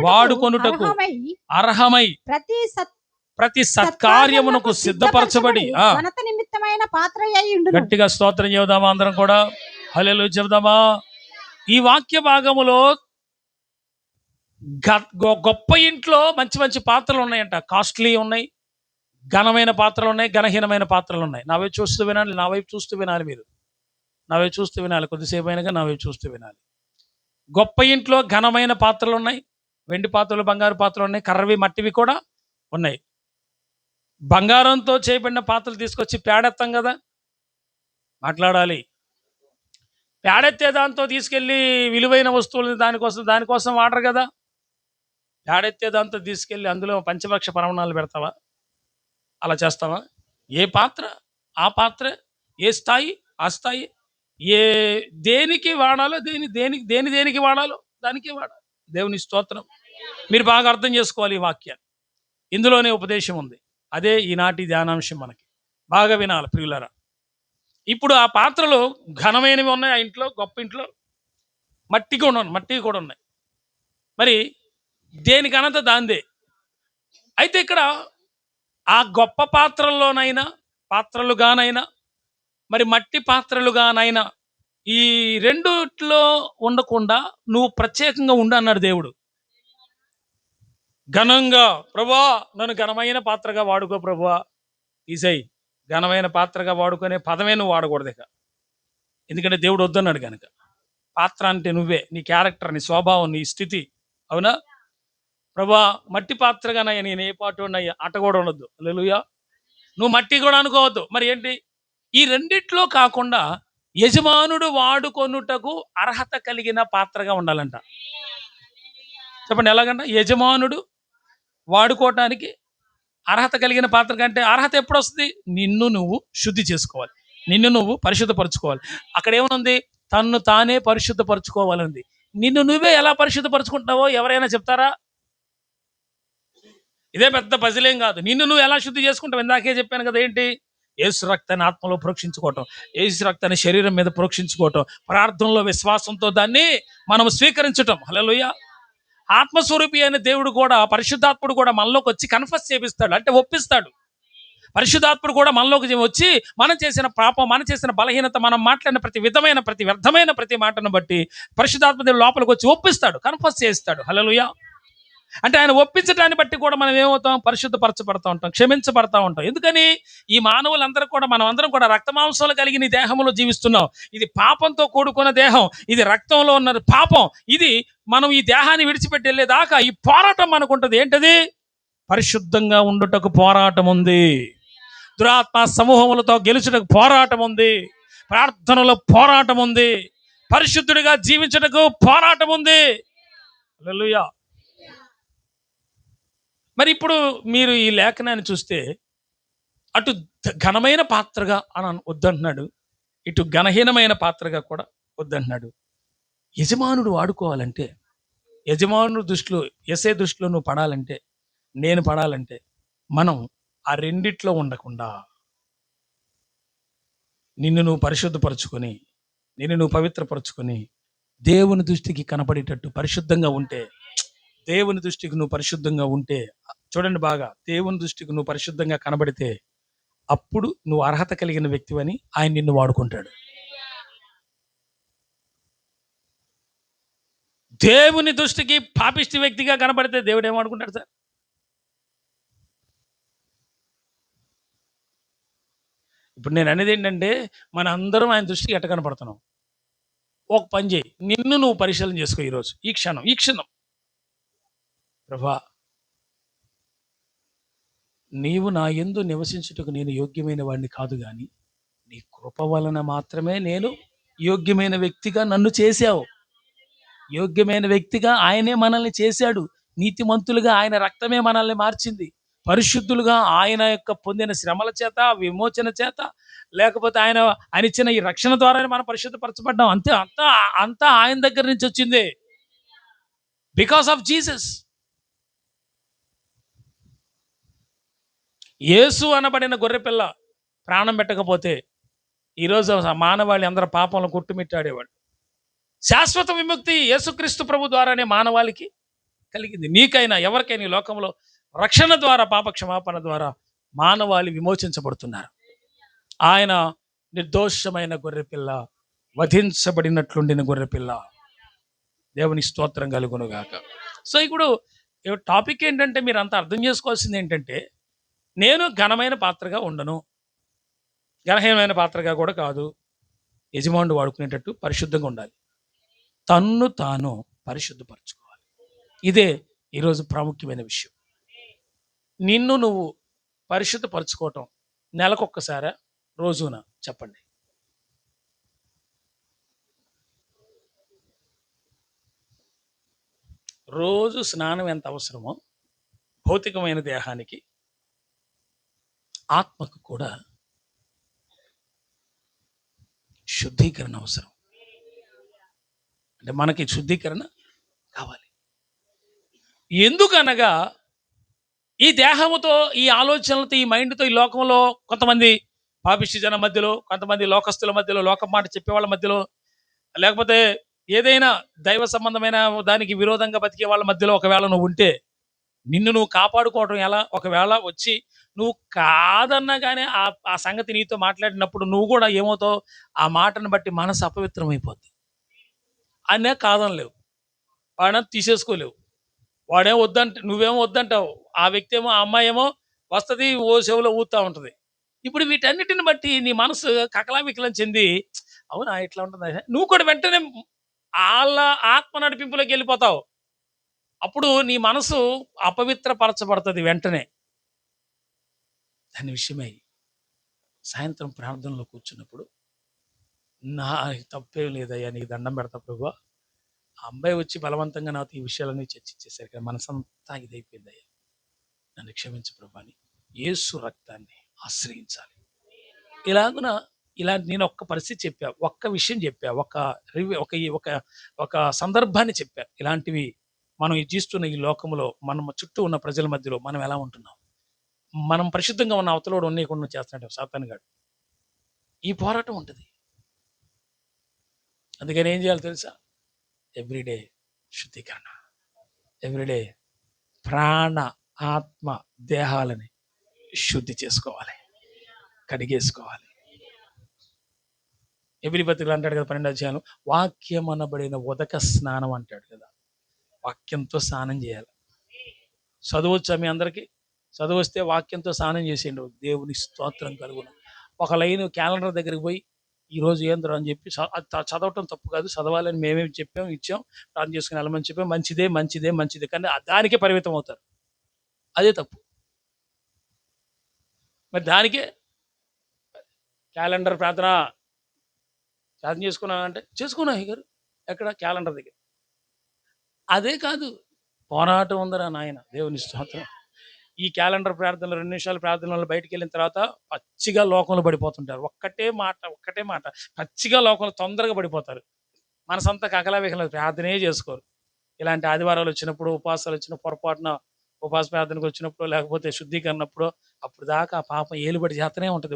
వాడుకొనుటకు అర్హమై ప్రతి సత్కార్యమునకు సిద్ధపరచబడి ఘనత నిమిత్తమైన పాత్ర అయి ఉండును. గట్టిగా స్తోత్రం చెబుదామా? అందరం కూడా హల్లెలూయా చెబుదామా? ఈ వాక్య భాగములో గొప్ప ఇంట్లో మంచి మంచి పాత్రలు ఉన్నాయంట. కాస్ట్లీ ఉన్నాయి, ఘనమైన పాత్రలు ఉన్నాయి, ఘనహీనమైన పాత్రలు ఉన్నాయి. నా వైపు చూస్తూ వినాలి, నా వైపు చూస్తూ వినాలి, మీరు నా వైపు చూస్తూ వినాలి, కొద్దిసేపు అయినాక నా వైపు చూస్తూ వినాలి. గొప్ప ఇంట్లో ఘనమైన పాత్రలు ఉన్నాయి, వెండి పాత్రలు, బంగారు పాత్రలు ఉన్నాయి, కర్రవి మట్టివి కూడా ఉన్నాయి. బంగారంతో చేయబడిన పాత్రలు తీసుకొచ్చి పేడెత్తాం కదా, మాట్లాడాలి. పేడెత్తే దాంతో తీసుకెళ్ళి విలువైన వస్తువులు దానికోసం వాడరు కదా. పేడెత్తే దాంతో తీసుకెళ్ళి అందులో పంచభక్ష పరమాణాలు పెడతావా? అలా చేస్తావా? ఏ పాత్ర ఆ పాత్ర, ఏ స్థాయి ఆ స్థాయి, ఏ దేనికి వాడాలో దేనికి వాడాలో దానికే వాడాలి. దేవుని స్తోత్రం. మీరు బాగా అర్థం చేసుకోవాలి ఈ వాక్యాన్ని. ఇందులోనే ఉపదేశం ఉంది. అదే ఈనాటి ధ్యానాంశం. మనకి బాగా వినాలి ప్రియులారా. ఇప్పుడు ఆ పాత్రలు ఘనమైనవి ఉన్నాయి, ఆ ఇంట్లో గొప్ప ఇంట్లో మట్టి కూడా ఉన్నాయి. మరి దేని ఘనత దాందే. అయితే ఇక్కడ ఆ గొప్ప పాత్రలుగానైనా మరి మట్టి పాత్రలుగానైనా ఈ రెండిట్లో ఉండకుండా నువ్వు ప్రత్యేకంగా ఉండు అన్నాడు దేవుడు. ఘనంగా, ప్రభువా నన్ను ఘనమైన పాత్రగా వాడుకో ప్రభువా, ఈసై ఘనమైన పాత్రగా వాడుకునే పదమే నువ్వు వాడకూడదు ఇక. ఎందుకంటే దేవుడు వద్దన్నాడు కనుక. పాత్ర అంటే నువ్వే, నీ క్యారెక్టర్, నీ స్వభావం, నీ స్థితి. అవునా? ప్రభువా మట్టి పాత్రగానయ్యా నేను ఏ పాటు ఉన్నాయ్యా అట కూడా ఉండొద్దు. హల్లెలూయా. నువ్వు మట్టి కూడా అనుకోవద్దు. మరి ఏంటి? ఈ రెండిట్లో కాకుండా యజమానుడు వాడుకొనుటకు అర్హత కలిగిన పాత్రగా ఉండాలంట. చెప్పండి ఎలాగంట? యజమానుడు వాడుకోవటానికి అర్హత కలిగిన పాత్ర కంటే అర్హత ఎప్పుడు వస్తుంది? నిన్ను నువ్వు శుద్ధి చేసుకోవాలి, నిన్ను నువ్వు పరిశుద్ధపరచుకోవాలి. అక్కడ ఏమనుంది? తన్ను తానే పరిశుద్ధపరచుకోవాలంది. నిన్ను నువ్వే ఎలా పరిశుద్ధపరచుకుంటున్నావో ఎవరైనా చెప్తారా? ఇదే పెద్ద పజిలేం కాదు. నిన్ను నువ్వు ఎలా శుద్ధి చేసుకుంటావు? ఇందాకే చెప్పాను కదా. ఏంటి? యేసు రక్తాన్ని ఆత్మలో ప్రోక్షించుకోవటం, యేసు రక్తాన్ని శరీరం మీద ప్రోక్షించుకోవటం, ప్రార్థనలో విశ్వాసంతో దాన్ని మనం స్వీకరించటం. హల్లెలూయా. ఆత్మస్వరూపి అయిన దేవుడు కూడా, పరిశుద్ధాత్ముడు కూడా మనలోకి వచ్చి కన్ఫెస్ చేపిస్తాడు, అంటే ఒప్పిస్తాడు. పరిశుద్ధాత్ముడు కూడా మనలోకి వచ్చి మనం చేసిన పాపం, మనం చేసిన బలహీనత, మనం మాట్లాడిన ప్రతి వ్యర్థమైన ప్రతి మాటను బట్టి పరిశుద్ధాత్మ దేవుడు లోపలికి వచ్చి ఒప్పిస్తాడు, కన్ఫెస్ చేస్తాడు. హల్లెలూయా. అంటే ఆయన ఒప్పించడాన్ని బట్టి కూడా మనం ఏమవుతాం? పరిశుద్ధపరచబడతా ఉంటాం, క్షమించబడతా ఉంటాం. ఎందుకని? ఈ మానవులందరూ కూడా, మనం అందరం కూడా రక్తమాంసాలు కలిగిన ఈ దేహంలో జీవిస్తున్నాం. ఇది పాపంతో కూడుకున్న దేహం, ఇది రక్తంలో ఉన్న పాపం. ఇది మనం ఈ దేహాన్ని విడిచిపెట్టి వెళ్ళేదాకా ఈ పోరాటం మనకుంటుంది. ఏంటది? పరిశుద్ధంగా ఉండుటకు పోరాటం ఉంది, దురాత్మ సమూహములతో గెలుచుటకు పోరాటం ఉంది, ప్రార్థనలో పోరాటం ఉంది, పరిశుద్ధుడిగా జీవించుటకు పోరాటం ఉంది. హల్లెలూయా. మరి ఇప్పుడు మీరు ఈ లేఖనాన్ని చూస్తే అటు ఘనమైన పాత్రగా అని వద్దంటున్నాడు, ఇటు ఘనహీనమైన పాత్రగా కూడా వద్దంటున్నాడు. యజమానుడు వాడుకోవాలంటే, యజమానుడు దృష్టిలో, యేసే దృష్టిలో నువ్వు పడాలంటే, నేను పడాలంటే, మనం ఆ రెండిట్లో ఉండకుండా నిన్ను నువ్వు పరిశుద్ధపరచుకొని, నిన్ను నువ్వు పవిత్రపరచుకొని దేవుని దృష్టికి కనపడేటట్టు పరిశుద్ధంగా ఉంటే, దేవుని దృష్టికి నువ్వు పరిశుద్ధంగా ఉంటే, చూడండి బాగా, దేవుని దృష్టికి నువ్వు పరిశుద్ధంగా కనబడితే అప్పుడు నువ్వు అర్హత కలిగిన వ్యక్తివని ఆయన నిన్ను వాడుకుంటాడు. దేవుని దృష్టికి పాపిష్టి వ్యక్తిగా కనబడితే దేవుడు ఏమనుకుంటాడు సార్? ఇప్పుడు నేను అనేది ఏంటంటే, మన అందరం ఆయన దృష్టికి ఎట్ట కనపడుతున్నాం. ఒక పని చేయి, నిన్ను నువ్వు పరిశీలన చేసుకో ఈరోజు, ఈ క్షణం. ప్రభా, నీవు నా యందు నివసించుటకు నేను యోగ్యమైన వాడిని కాదు, కానీ నీ కృప వలన మాత్రమే నేను యోగ్యమైన వ్యక్తిగా నన్ను చేశావు. యోగ్యమైన వ్యక్తిగా ఆయనే మనల్ని చేశాడు. నీతిమంతులుగా ఆయన రక్తమే మనల్ని మార్చింది. పరిశుద్ధులుగా ఆయన యొక్క పొందిన శ్రమల చేత, విమోచన చేత, లేకపోతే ఆయన ఆయన ఇచ్చిన ఈ రక్షణ ద్వారానే మనం పరిశుద్ధపరచబడ్డాం. అంతే, అంతా అంతా ఆయన దగ్గర నుంచి వచ్చింది. Because of Jesus. యేసు అనబడిన గొర్రెపిల్ల ప్రాణం పెట్టకపోతే ఈరోజు మానవాళి అందరూ పాపంలో కొట్టుమిట్టాడేవాడు. శాశ్వత విముక్తి యేసుక్రీస్తు ప్రభు ద్వారానే మానవాళికి కలిగింది. నీకైనా ఎవరికైనా ఈ లోకంలో రక్షణ ద్వారా, పాప క్షమాపణ ద్వారా మానవాళి విమోచించబడుతున్నారు. ఆయన నిర్దోషమైన గొర్రెపిల్ల, వధించబడినట్లుండిన గొర్రెపిల్ల. దేవుని స్తోత్రం కలుగునుగాక. సో ఇప్పుడు టాపిక్ ఏంటంటే, మీరు అంతా అర్థం చేసుకోవాల్సింది ఏంటంటే, నేను ఘనమైన పాత్రగా ఉండను, ఘనహీనమైన పాత్రగా కూడా కాదు. యజమానుడు వాడుకునేటట్టు పరిశుద్ధంగా ఉండాలి, తన్ను తాను పరిశుద్ధపరచుకోవాలి. ఇదే ఈరోజు ప్రాముఖ్యమైన విషయం. నిన్ను నువ్వు పరిశుద్ధపరచుకోవటం నెలకొక్కసారా, రోజున? చెప్పండి. రోజు స్నానం ఎంత అవసరమో భౌతికమైన దేహానికి, ఆత్మకు కూడా శుద్ధీకరణ అవసరం. అంటే మనకి శుద్ధీకరణ కావాలి. ఎందుకనగా ఈ దేహముతో, ఈ ఆలోచనలతో, ఈ మైండ్తో ఈ లోకంలో కొంతమంది పాపిష్టి జనం మధ్యలో, కొంతమంది లోకస్తుల మధ్యలో, లోక మాట చెప్పేవాళ్ళ మధ్యలో, లేకపోతే ఏదైనా దైవ సంబంధమైన దానికి విరోధంగా బతికే వాళ్ళ మధ్యలో ఒకవేళ నువ్వు ఉంటే, నిన్ను నువ్వు కాపాడుకోవడం ఎలా? ఒకవేళ వచ్చి నువ్వు కాదన్నా కానీ ఆ సంగతి నీతో మాట్లాడినప్పుడు నువ్వు కూడా ఏమవుతావు? ఆ మాటను బట్టి మనసు అపవిత్రమైపోద్ది. అనే కాదనలేవు, వాడని తీసేసుకోలేవు. వాడేమో వద్దంట, నువ్వేమో వద్దంటావు, ఆ వ్యక్తి ఏమో, ఆ అమ్మాయి ఏమో వస్తుంది, ఓ చెవులో ఊతా ఉంటుంది. ఇప్పుడు వీటన్నిటిని బట్టి నీ మనసు కకలావికలం చెంది, అవునా ఇట్లా ఉంటుంది, నువ్వు కూడా వెంటనే వాళ్ళ ఆత్మ నడిపింపులోకి వెళ్ళిపోతావు. అప్పుడు నీ మనసు అపవిత్రపరచబడుతుంది వెంటనే. దాని విషయమై సాయంత్రం ప్రార్థనలో కూర్చున్నప్పుడు, నా తప్పేం లేదయ్యా, నీకు దండం పెడతా ప్రభువా, ఆ అమ్మాయి వచ్చి బలవంతంగా నాతో ఈ విషయాలన్నీ చర్చించేసరికి కదా మనసంతా ఇదైపోయింది అయ్యా, నన్ను క్షమించు ప్రభు అని యేసు రక్తాన్ని ఆశ్రయించాలి. ఇలాగున ఇలాంటి నేను ఒక్క పరిస్థితి చెప్పా, ఒక్క విషయం చెప్పా, ఒక రివ్యూ, ఒక ఒక సందర్భాన్ని చెప్పా. ఇలాంటివి మనం జీవిస్తున్న ఈ లోకంలో, మనం చుట్టూ ఉన్న ప్రజల మధ్యలో మనం ఎలా ఉంటున్నాం, మనం పరిశుద్ధంగా ఉన్న అవతలోడు ఉన్నయకుండా చేస్తున్నాడు సాతాను గాడు. ఈ పోరాటం ఉంటుంది. అందుకని ఏం చేయాలి తెలుసా? ఎవ్రీడే శుద్ధీకరణ, ఎవ్రీడే ప్రాణ, ఆత్మ, దేహాలని శుద్ధి చేసుకోవాలి, కడిగేసుకోవాలి. ఎబ్రీ పత్రికలు అంటాడు కదా 12వ అధ్యాయం, వాక్యం అనబడిన ఉదక స్నానం అంటాడు కదా. వాక్యంతో స్నానం చేయాలి. చదువచ్చా మీ అందరికీ? చదువు వస్తే వాక్యంతో స్నానం చేసేయండి. దేవుని స్తోత్రం కలుగును. ఒక లైన్ క్యాలెండర్ దగ్గరికి పోయి ఈరోజు ఏంద్రా అని చెప్పి చదవటం తప్పు కాదు, చదవాలని మేమేమి చెప్పాం, ఇచ్చాం, ప్రార్థన చేసుకుని వెళ్ళమని చెప్పాం, మంచిదే మంచిదే మంచిదే, కానీ దానికే పరిమితం అవుతారు. అదే తప్పు. మరి దానికే క్యాలెండర్ ప్రార్థన చేసుకున్నానంటే చేసుకున్నా గారు, ఎక్కడ? క్యాలెండర్ దగ్గర. అదే కాదు, పోరాటం ఉందరా నాయన. దేవుని స్తోత్రం. ఈ క్యాలెండర్ ప్రార్థనలు, 2 నిమిషాల ప్రార్థనలు బయటికి వెళ్ళిన తర్వాత పచ్చిగా లోకంలో పడిపోతుంటారు. ఒక్కటే మాట పచ్చిగా లోకంలో తొందరగా పడిపోతారు. మనసంతా కకలావికలం, ప్రార్థనే చేసుకోరు. ఇలాంటి ఆదివారాలు వచ్చినప్పుడు, ఉపవాసాలు వచ్చిన పొరపాటున ఉపవాస ప్రార్థనకు వచ్చినప్పుడు, లేకపోతే శుద్ధీకరణప్పుడు, అప్పుడు దాకా ఆ పాపం ఏలుబడి చేస్తూనే ఉంటుంది.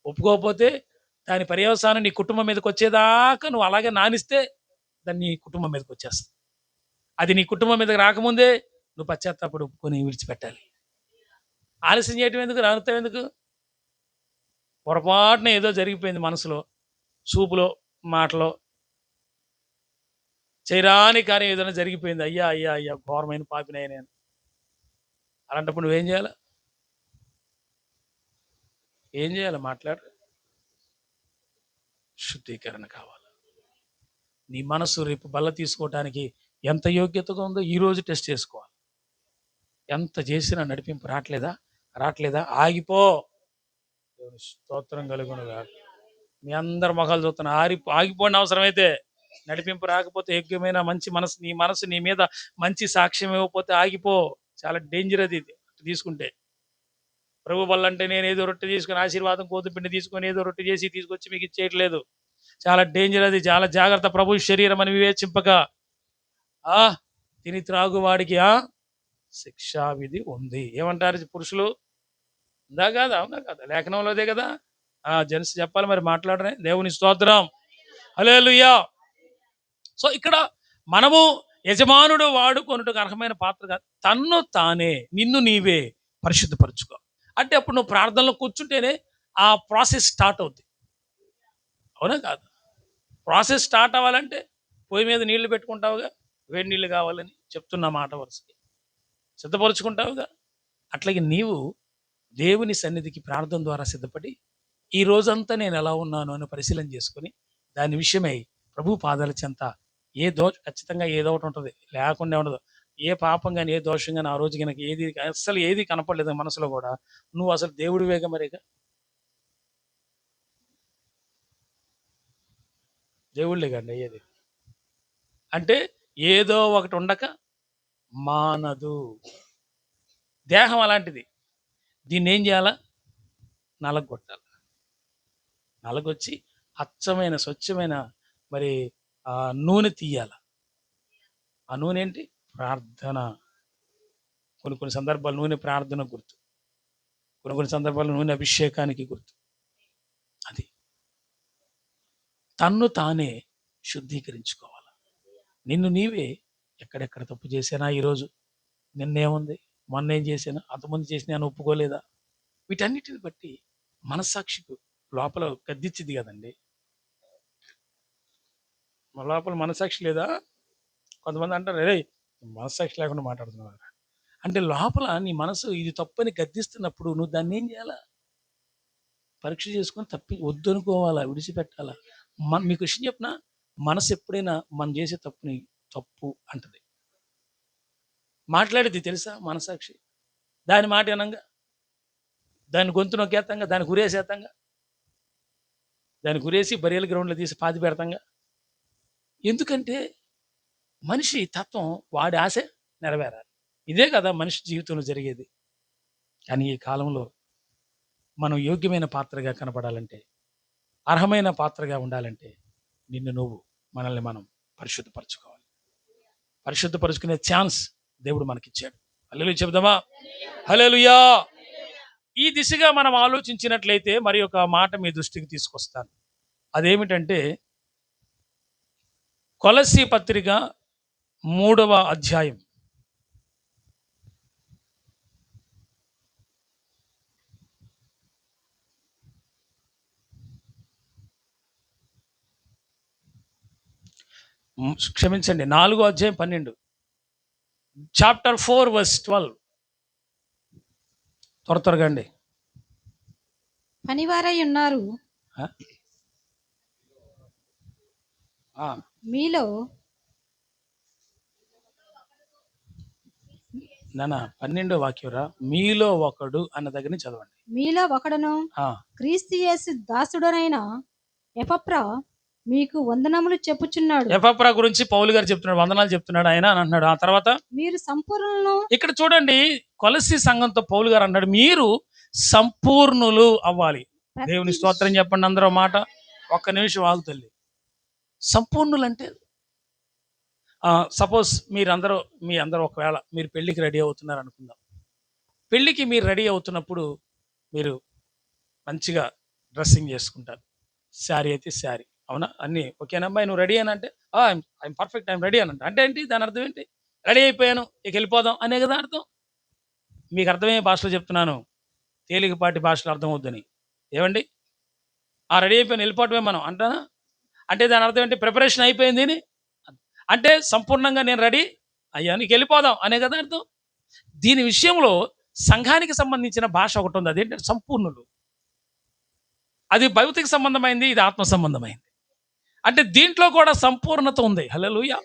ఒప్పుకోకపోతే దాని పర్యవసానం నీ కుటుంబం మీదకి వచ్చేదాకా నువ్వు అలాగే నానిస్తే దాన్ని నీ కుటుంబం మీదకి వచ్చేస్తుంది. అది నీ కుటుంబం మీదకి రాకముందే నువ్వు పశ్చాత్తాపడి ఒప్పుకొని విడిచిపెట్టాలి. ఆలస్యం చేయటం ఎందుకు? రానుతావు ఎందుకు? పొరపాటున ఏదో జరిగిపోయింది మనసులో, చూపులో, మాటలో, చేయరాని కార్యం ఏదైనా జరిగిపోయింది, అయ్యా అయ్యా అయ్యా ఘోరమైన పాపినయ్యా నేను. అలాంటప్పుడు నువ్వేం చేయాలి? మాట్లాడు. శుద్ధీకరణ కావాలి. నీ మనసు రేపు బల్ల తీసుకోవటానికి ఎంత యోగ్యతగా ఉందో ఈరోజు టెస్ట్ చేసుకోవాలి. ఎంత చేసినా నడిపింపు రావట్లేదా? ఆగిపో. స్తోత్రం కలుగునుగా. మీ అందరి మొఖాలు చూస్తున్నా, ఆగిపోండి. అవసరమైతే నడిపింపు రాకపోతే, యోగ్యమైన మంచి మనసు, నీ మనసు నీ మీద మంచి సాక్ష్యం ఇవ్వకపోతే ఆగిపో. చాలా డేంజర్ అది తీసుకుంటే. ప్రభు బల్ల అంటే నేను ఏదో రొట్టె తీసుకొని ఆశీర్వాదం కోతుపిండి తీసుకొని ఏదో రొట్టె చేసి తీసుకొచ్చి మీకు ఇచ్చేయట్లేదు. చాలా డేంజర్, అది చాలా జాగ్రత్త. ప్రభు శరీరం అని వివేచింపక తిని త్రాగువాడికి శిక్షా విధి ఉంది. ఏమంటారు పురుషులు? ఉందా కాదా? అవునా కదా? లేఖనంలోదే కదా. జెంట్స్ చెప్పాలి మరి, మాట్లాడరే. దేవుని స్తోత్రం, హల్లెలూయా. సో ఇక్కడ మనము యజమానుడు వాడుకొనుటకు అర్హమైన పాత్రగా తన్ను తానే, నిన్ను నీవే పరిశుద్ధపరచుకో. అంటే అప్పుడు నువ్వు ప్రార్థనలో కూర్చుంటేనే ఆ ప్రాసెస్ స్టార్ట్ అవుద్ది. అవునా కాదు? ప్రాసెస్ స్టార్ట్ అవ్వాలంటే పొయ్యి మీద నీళ్లు పెట్టుకుంటావుగా, వేడి నీళ్ళు కావాలని చెప్తున్న మాట వరుసకి సిద్ధపరుచుకుంటావుగా. అట్లాగే నీవు దేవుని సన్నిధికి ప్రార్థన ద్వారా సిద్ధపడి ఈ రోజంతా నేను ఎలా ఉన్నాను అని పరిశీలన చేసుకుని దాని విషయమై ప్రభు పాదాల చెంత ఖచ్చితంగా ఏదో ఒకటి ఉంటుంది, లేకుండా ఉండదు. ఏ పాపం కానీ ఏ దోషం కానీ ఆ రోజు కనుక అసలు ఏది కనపడలేదు మనసులో కూడా, నువ్వు అసలు దేవుడి వేగ మరిగా దేవుళ్ళే కండి అయ్యేది. అంటే ఏదో ఒకటి ఉండక మానదు. దేహం అలాంటిది. దీన్ని ఏం చేయాలా? నలగొట్టాలి. నలగొచ్చి అచ్చమైన స్వచ్ఛమైన మరి నూనె తీయాల. ఆ నూనె ఏంటి? ప్రార్థన. కొన్ని సందర్భాలు నూనె ప్రార్థన గుర్తు, కొన్ని సందర్భాలు నూనె అభిషేకానికి గుర్తు. అది తన్ను తానే శుద్ధీకరించుకోవాలి. నిన్ను నీవే ఎక్కడెక్కడ తప్పు చేసానా, ఈరోజు నిన్నేముంది, మొన్న ఏం చేశాను, అంతకుముందు చేసిన అని ఒప్పుకోలేదా, వీటన్నిటిని బట్టి మనస్సాక్షికు లోపల గద్దించింది కదండి. మన లోపల మనస్సాక్షి లేదా? కొంతమంది అంటారు, రే మనస్సాక్షి లేకుండా మాట్లాడుతున్నారు అంటే. లోపల నీ మనసు ఇది తప్పని గద్దిస్తున్నప్పుడు నువ్వు దాన్ని ఏం చేయాలా? పరీక్ష చేసుకొని వద్దు అనుకోవాలా, విడిచిపెట్టాలా. మీకు విషయం చెప్పిన, మనసు ఎప్పుడైనా మనం చేసే తప్పుని తప్పు అంటది, మాట్లాడేది తెలుసా మనసాక్షి. దాని మాట వినంగా, దాని గొంతు నొక్కేత్తంగా, దాన్ని గురేసేత్తంగా, దాన్ని గురేసి బరియల్ గ్రౌండ్లో తీసి పాతి పెడతాంగా. ఎందుకంటే మనిషి తత్వం వాడి ఆశ నెరవేరాలి. ఇదే కదా మనిషి జీవితంలో జరిగేది. కానీ ఈ కాలంలో మనం యోగ్యమైన పాత్రగా కనపడాలంటే, అర్హమైన పాత్రగా ఉండాలంటే నిన్ను మనల్ని మనం పరిశుద్ధపరచుకోవాలి. పరిశుద్ధపరచుకునే ఛాన్స్ దేవుడు మనకిచ్చాడు. హల్లెలూయా చెప్దామా? హల్లెలూయా. ఈ దిశగా మనం ఆలోచించినట్లయితే మరి ఒక మాట మీ దృష్టికి తీసుకొస్తాను. అదేమిటంటే కొలస్సీ పత్రిక 3వ అధ్యాయం. క్షమించండి, 4వ అధ్యాయం 12, చాప్టర్ 4 వర్స్ 12. త్వరగా అండి. పనివారై ఉన్నారు మీలో 12వ వాక్యరా, మీలో ఒకడు అన్న దగ్గర నుంచి చదవండి. మీలో ఒకడును క్రీస్తు యేసు దాసుడనైన ఎపఫ్రా మీకు వందనములు చెప్పుచున్నాడు. ఎపఫ్రా గురించి పౌలు గారు చెప్తున్నాడు, వందనాలు చెప్తున్నాడు ఆయన అని అంటున్నాడు. ఆ తర్వాత మీరు సంపూర్ణులు. ఇక్కడ చూడండి, కొలస్సీ సంఘంతో పౌలు గారు అన్నాడు, మీరు సంపూర్ణులు అవ్వాలి. దేవుని స్తోత్రం చెప్పండి అందరూ మాట. ఒక్క నిమిషం ఆగుతల్లి. సంపూర్ణులు అంటే సపోజ్ మీ అందరూ ఒకవేళ మీరు పెళ్ళికి రెడీ అవుతున్నారు అనుకుందాం. పెళ్ళికి మీరు రెడీ అవుతున్నప్పుడు మీరు మంచిగా డ్రెస్సింగ్ చేసుకుంటారు. శారీ అయితే శారీ, అవునా, అన్నీ ఓకేనా అమ్మాయి, నువ్వు రెడీ అని అంటే ఐఎమ్ పర్ఫెక్ట్, ఐఎమ్ రెడీ అని అంటే ఏంటి దాని అర్థం ఏంటి? రెడీ అయిపోయాను, ఇక వెళ్ళిపోదాం అనే కదా అర్థం. మీకు అర్థమయ్యే భాషలో చెప్తున్నాను, తేలికపాటి భాషలో అర్థం అవుద్దని. ఏమండి, రెడీ అయిపోయాను వెళ్ళిపోవటమే మనం అంటానా? అంటే దాని అర్థం ఏంటి? ప్రిపరేషన్ అయిపోయింది అంటే సంపూర్ణంగా నేను రెడీ అయ్యాను, ఇక వెళ్ళిపోదాం అనే కదా అర్థం. దీని విషయంలో సంఘానికి సంబంధించిన భాష ఒకటి ఉంది, అదేంటంటే సంపూర్ణులు. అది భౌతిక సంబంధమైంది, ఇది ఆత్మ సంబంధమైంది. అంటే దీంట్లో కూడా సంపూర్ణత ఉంది. హల్లెలూయా.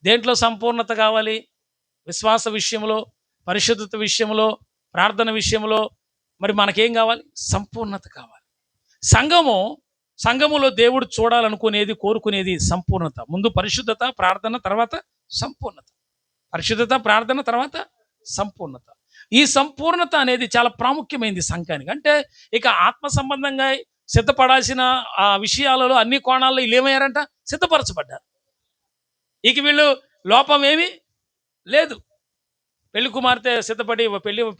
దేంట్లో సంపూర్ణత కావాలి? విశ్వాస విషయంలో, పరిశుద్ధత విషయంలో, ప్రార్థన విషయంలో మరి మనకేం కావాలి? సంపూర్ణత కావాలి. సంఘములో దేవుడు చూడాలనుకునేది, కోరుకునేది సంపూర్ణత. ముందు పరిశుద్ధత, ప్రార్థన, తర్వాత సంపూర్ణత. పరిశుద్ధత, ప్రార్థన, తర్వాత సంపూర్ణత. ఈ సంపూర్ణత అనేది చాలా ప్రాముఖ్యమైనది సంఘానికి. అంటే ఇక ఆత్మ సంబంధంగా సిద్ధపడాల్సిన ఆ విషయాలలో అన్ని కోణాల్లో వీళ్ళు ఏమయ్యారంట, సిద్ధపరచబడ్డారు. ఇక వీళ్ళు లోపం ఏమీ లేదు. పెళ్లి కుమార్తె సిద్ధపడి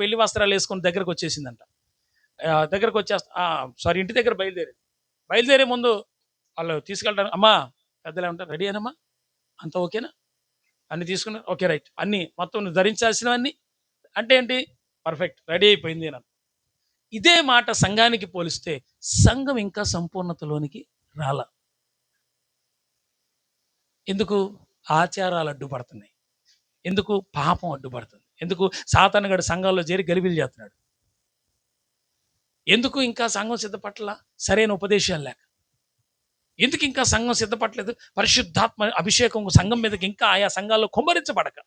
పెళ్లి వస్త్రాలు వేసుకుని దగ్గరకు వచ్చేసిందంట. దగ్గరకు సారీ, ఇంటి దగ్గర బయలుదేరే ముందు వాళ్ళు తీసుకెళ్తారు. అమ్మా పెద్దలే ఉంటారు, రెడీ అయినమ్మా, అంత ఓకేనా, అన్ని తీసుకున్నారు, ఓకే రైట్, అన్ని మొత్తం నువ్వు ధరించాల్సినవన్నీ అంటే ఏంటి, పర్ఫెక్ట్, రెడీ అయిపోయింది అని. ఇదే మాట సంఘానికి పోలిస్తే సంఘం ఇంకా సంపూర్ణతలోనికి రాల. ఎందుకు? ఆచారాలు అడ్డుపడుతున్నాయి. ఎందుకు? పాపం అడ్డుపడుతుంది. ఎందుకు? సాతానుగాడు సంఘాల్లో చేరి గలిబిలి చేస్తున్నాడు. ఎందుకు ఇంకా సంఘం సిద్ధపట్ల? సరైన ఉపదేశాలు లేక. ఎందుకు ఇంకా సంఘం సిద్ధపట్టలేదు? పరిశుద్ధాత్మ అభిషేకం సంఘం మీదకి ఇంకా ఆయా సంఘాల్లో కుమ్మరించబడక,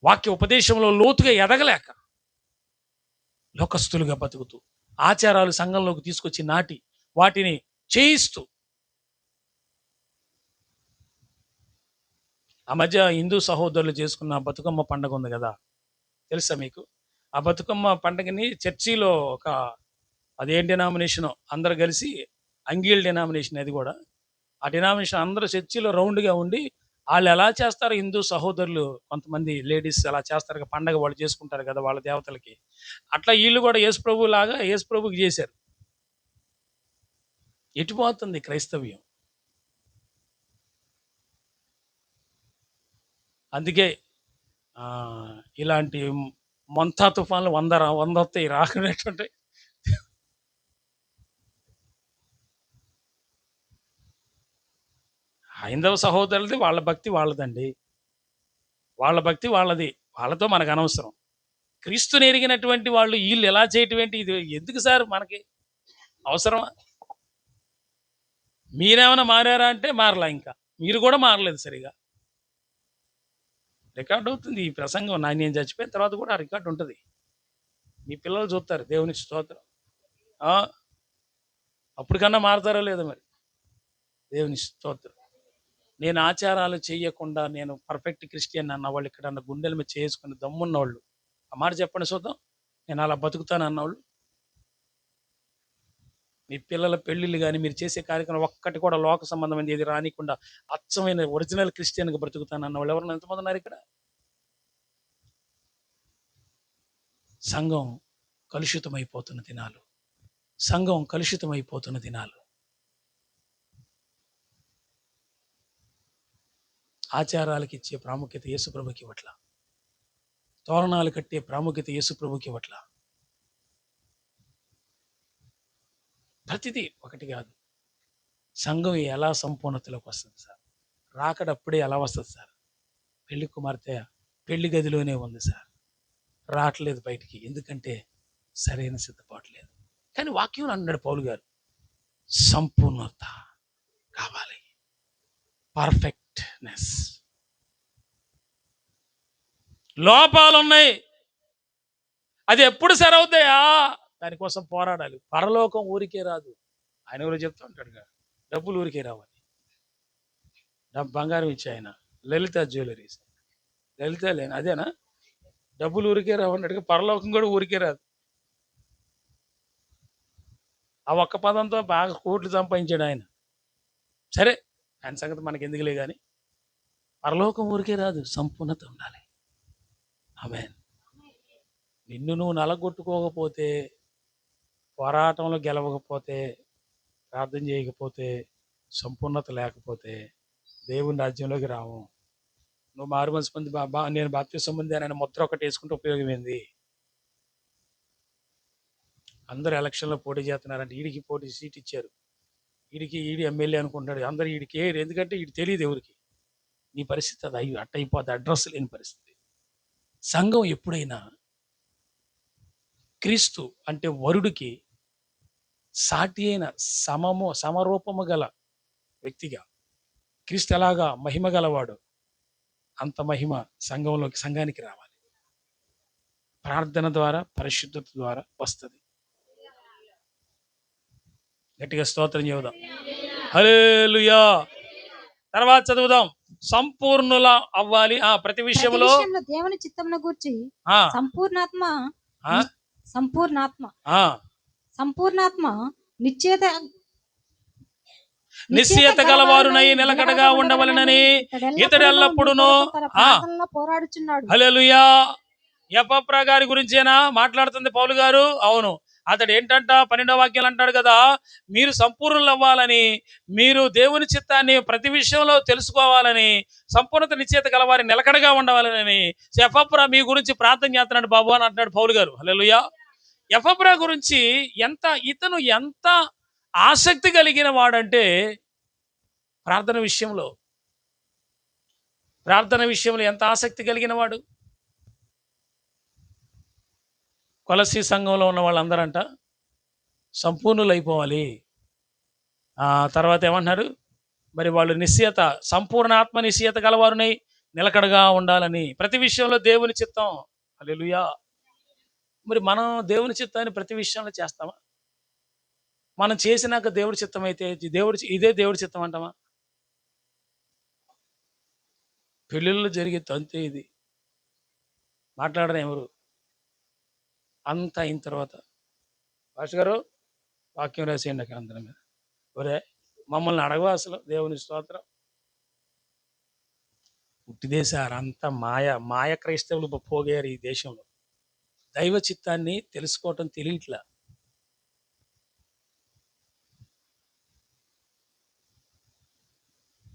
వాక్య ఉపదేశంలో లోతుగా ఎదగలేక, లోకస్తులుగా బతుకుతూ ఆచారాలు సంఘంలోకి తీసుకొచ్చి నాటి వాటిని చేయిస్తూ. ఆ మధ్య హిందూ సహోదరులు చేసుకున్న బతుకమ్మ పండుగ ఉంది కదా, తెలుసా మీకు? ఆ బతుకమ్మ పండుగని చర్చిలో అదేం డినామినేషన్ అందరు కలిసి, అంగీల్ డినామినేషన్ అది కూడా, ఆ డినామినేషన్ అందరూ చర్చిలో రౌండ్గా ఉండి వాళ్ళు ఎలా చేస్తారు, హిందూ సహోదరులు కొంతమంది లేడీస్ ఎలా చేస్తారు పండగ, వాళ్ళు చేసుకుంటారు కదా వాళ్ళ దేవతలకి, అట్లా వీళ్ళు కూడా యేసు ప్రభు లాగా యేసు ప్రభుకి చేశారు. ఎటుపోతుంది క్రైస్తవ్యం? అందుకే ఇలాంటి మొంతా తుఫాన్లు వంద వస్తాయి, రాకునేటువంటి. హైందవ సహోదరులది వాళ్ళ భక్తి వాళ్ళదండి, వాళ్ళ భక్తి వాళ్ళది, వాళ్ళతో మనకు అనవసరం. క్రీస్తుని ఎరిగినటువంటి వాళ్ళు వీళ్ళు ఎలా చేయటం ఏంటి? ఇది ఎందుకు సార్ మనకి అవసరమా? మీరేమైనా మారారా అంటే మారలా, ఇంకా మీరు కూడా మారలేదు సరిగా. రికార్డ్ అవుతుంది ఈ ప్రసంగం, నేను చచ్చిపోయిన తర్వాత కూడా ఆ రికార్డు ఉంటుంది. మీ పిల్లలు చూస్తారు. దేవుని స్తోత్రం. అప్పటికన్నా మారతారో లేదో మరి. దేవుని స్తోత్రం. నేను ఆచారాలు చేయకుండా నేను పర్ఫెక్ట్ క్రిస్టియన్ అన్నవాళ్ళు, ఇక్కడ గుండెల మీద చేసుకుని దమ్మున్నవాళ్ళు ఆ మాట చెప్పండి చూద్దాం. నేను అలా బతుకుతాను అన్నవాళ్ళు. మీ పిల్లల పెళ్ళిళ్ళు కానీ మీరు చేసే కార్యక్రమం ఒక్కటి కూడా లోక సంబంధమైనది ఏది రానికుండా అచ్చమైన ఒరిజినల్ క్రిస్టియన్గా బ్రతుకుతాను అన్నవాళ్ళు ఎవరన్నా ఎంతమంది ఉన్నారు ఇక్కడ? సంఘం కలుషితమైపోతున్న దినాలు, సంఘం కలుషితమైపోతున్న దినాలు. ఆచారాలకు ఇచ్చే ప్రాముఖ్యత యేసుప్రభుకి ఇవ్వట్ల, తోరణాలు కట్టే ప్రాముఖ్యత యేసుప్రభుకి ఇవ్వట్ల. ప్రతిదీ ఒకటి కాదు. సంఘం ఎలా సంపూర్ణతలోకి వస్తుంది సార్? రాకడప్పుడే ఎలా వస్తుంది సార్? పెళ్లి కుమార్తె పెళ్లి గదిలోనే ఉంది సార్, రావట్లేదు బయటికి. ఎందుకంటే సరైన సిద్ధపాటు లేదు. కానీ వాక్యం అన్నాడు పౌలు గారు, సంపూర్ణత కావాలి, పర్ఫెక్ట్నెస్. లోపాలు ఉన్నాయి, అది ఎప్పుడు సరవుతాయా? దానికోసం పోరాడాలి. పరలోకం ఊరికే రాదు. ఆయన కూడా చెప్తూ ఉంటాడు కదా, డబ్బులు ఊరికే రావాలి. బంగారం ఇచ్చి ఆయన లలిత జ్యువెలరీస్, లలిత లేని అదేనా? డబ్బులు ఊరికే రావన్నట్టుగా పరలోకం కూడా ఊరికే రాదు. ఆ ఒక్క పదంతో బాగా కోట్లు సంపాదించాడు ఆయన. సరే, ఆయన సంగతి మనకి ఎందుకులే కానీ పరలోకం ఊరికే రాదు, సంపూర్ణత ఉండాలి. ఆమేన్. నిన్ను నువ్వు నలగొట్టుకోకపోతే, పోరాటంలో గెలవకపోతే, ప్రార్థన చేయకపోతే, సంపూర్ణత లేకపోతే దేవుని రాజ్యంలోకి రావు. నువ్వు మారు మనసు పొంది నేను బాప్తిసం పొందాను అని ముద్ర ఒకటి వేసుకుంటే ఉపయోగం ఏంది? అందరూ ఎలక్షన్లో పోటీ చేస్తున్నారంటే ఈడికి పోటీ సీట్ ఇచ్చారు, ఈడి ఎమ్మెల్యే అనుకుంటున్నాడు, అందరూ ఈడికి ఎందుకంటే ఈడు తెలియదు ఎవరికి. నీ పరిస్థితి అది అట్ట అయిపోతుంది, అడ్రస్ లేని పరిస్థితి. సంఘం ఎప్పుడైనా క్రీస్తు అంటే వరుడికి సాటి అయిన సమరూపము గల వ్యక్తిగా, క్రీస్తు ఎలాగా మహిమ గలవాడు అంత మహిమ సంఘానికి రావాలి. ప్రార్థన ద్వారా, పరిశుద్ధత ద్వారా వస్తుంది. గట్టిగా స్తోత్రం చెబుదాం. హల్లెలూయా. తర్వాత చదువుదాం. సంపూర్ణుల అవ్వాలి. ప్రతి ప్రతి విషయంలో విషయంలో దేవుని చిత్తమును గూర్చి ఆ, సంపూర్ణాత్మ ఆ, సంపూర్ణాత్మ ఆ. సంపూర్ణాత్మ నిశ్చేత నిశ్చయత గలవారునై నిలకడగా ఉండవలెనని ఇతడు ఎల్లప్పుడూను పోరాడుచున్నాడు. హల్లెలూయా. ఎపఫ్రా గారి గురించేనా మాట్లాడుతుంది పౌలు గారు? అవును. అతడు ఏంటంట 12వ వాక్యం అంటాడు కదా, మీరు సంపూర్ణులు అవ్వాలని, మీరు దేవుని చిత్తాన్ని ప్రతి విషయంలో తెలుసుకోవాలని, సంపూర్ణత నిశ్చయత గలవారి నిలకడగా ఉండవాలని ఎపఫ్రా మీ గురించి ప్రార్థన చేస్తున్నాడు బాబు అని అంటున్నాడు పౌలు గారు. హల్లెలూయా. ఎపఫ్రా గురించి ఇతను ఎంత ఆసక్తి కలిగిన వాడంటే ప్రార్థన విషయంలో ఎంత ఆసక్తి కలిగిన వాడు. కొలస్సీ సంఘంలో ఉన్న వాళ్ళందరంట సంపూర్ణులు అయిపోవాలి. తర్వాత ఏమంటున్నారు, మరి వాళ్ళు సంపూర్ణ ఆత్మ నిశ్చయత గలవారునై నిలకడగా ఉండాలని, ప్రతి విషయంలో దేవుని చిత్తం. హల్లెలూయా. మరి మనం దేవుని చిత్తాన్ని ప్రతి విషయంలో చేస్తామా? మనం చేసినాక దేవుడి చిత్తం అయితే ఇదే దేవుడి చిత్తం అంటామా? పెళ్ళిళ్ళు జరిగే తంతే ఇది. మాట్లాడడం ఎవరు? అంతా అయిన తర్వాత భాష గారు వాక్యం రాసేయండి అక్కడ అందరం మీద. ఒరే మమ్మల్ని అడగవా అసలు? దేవుని స్తోత్రం. పుట్టిదే సార్, అంత మాయ క్రైస్తవులు పోగారు ఈ దేశంలో. దైవ చిత్తాన్ని తెలుసుకోవటం తెలియట్లా.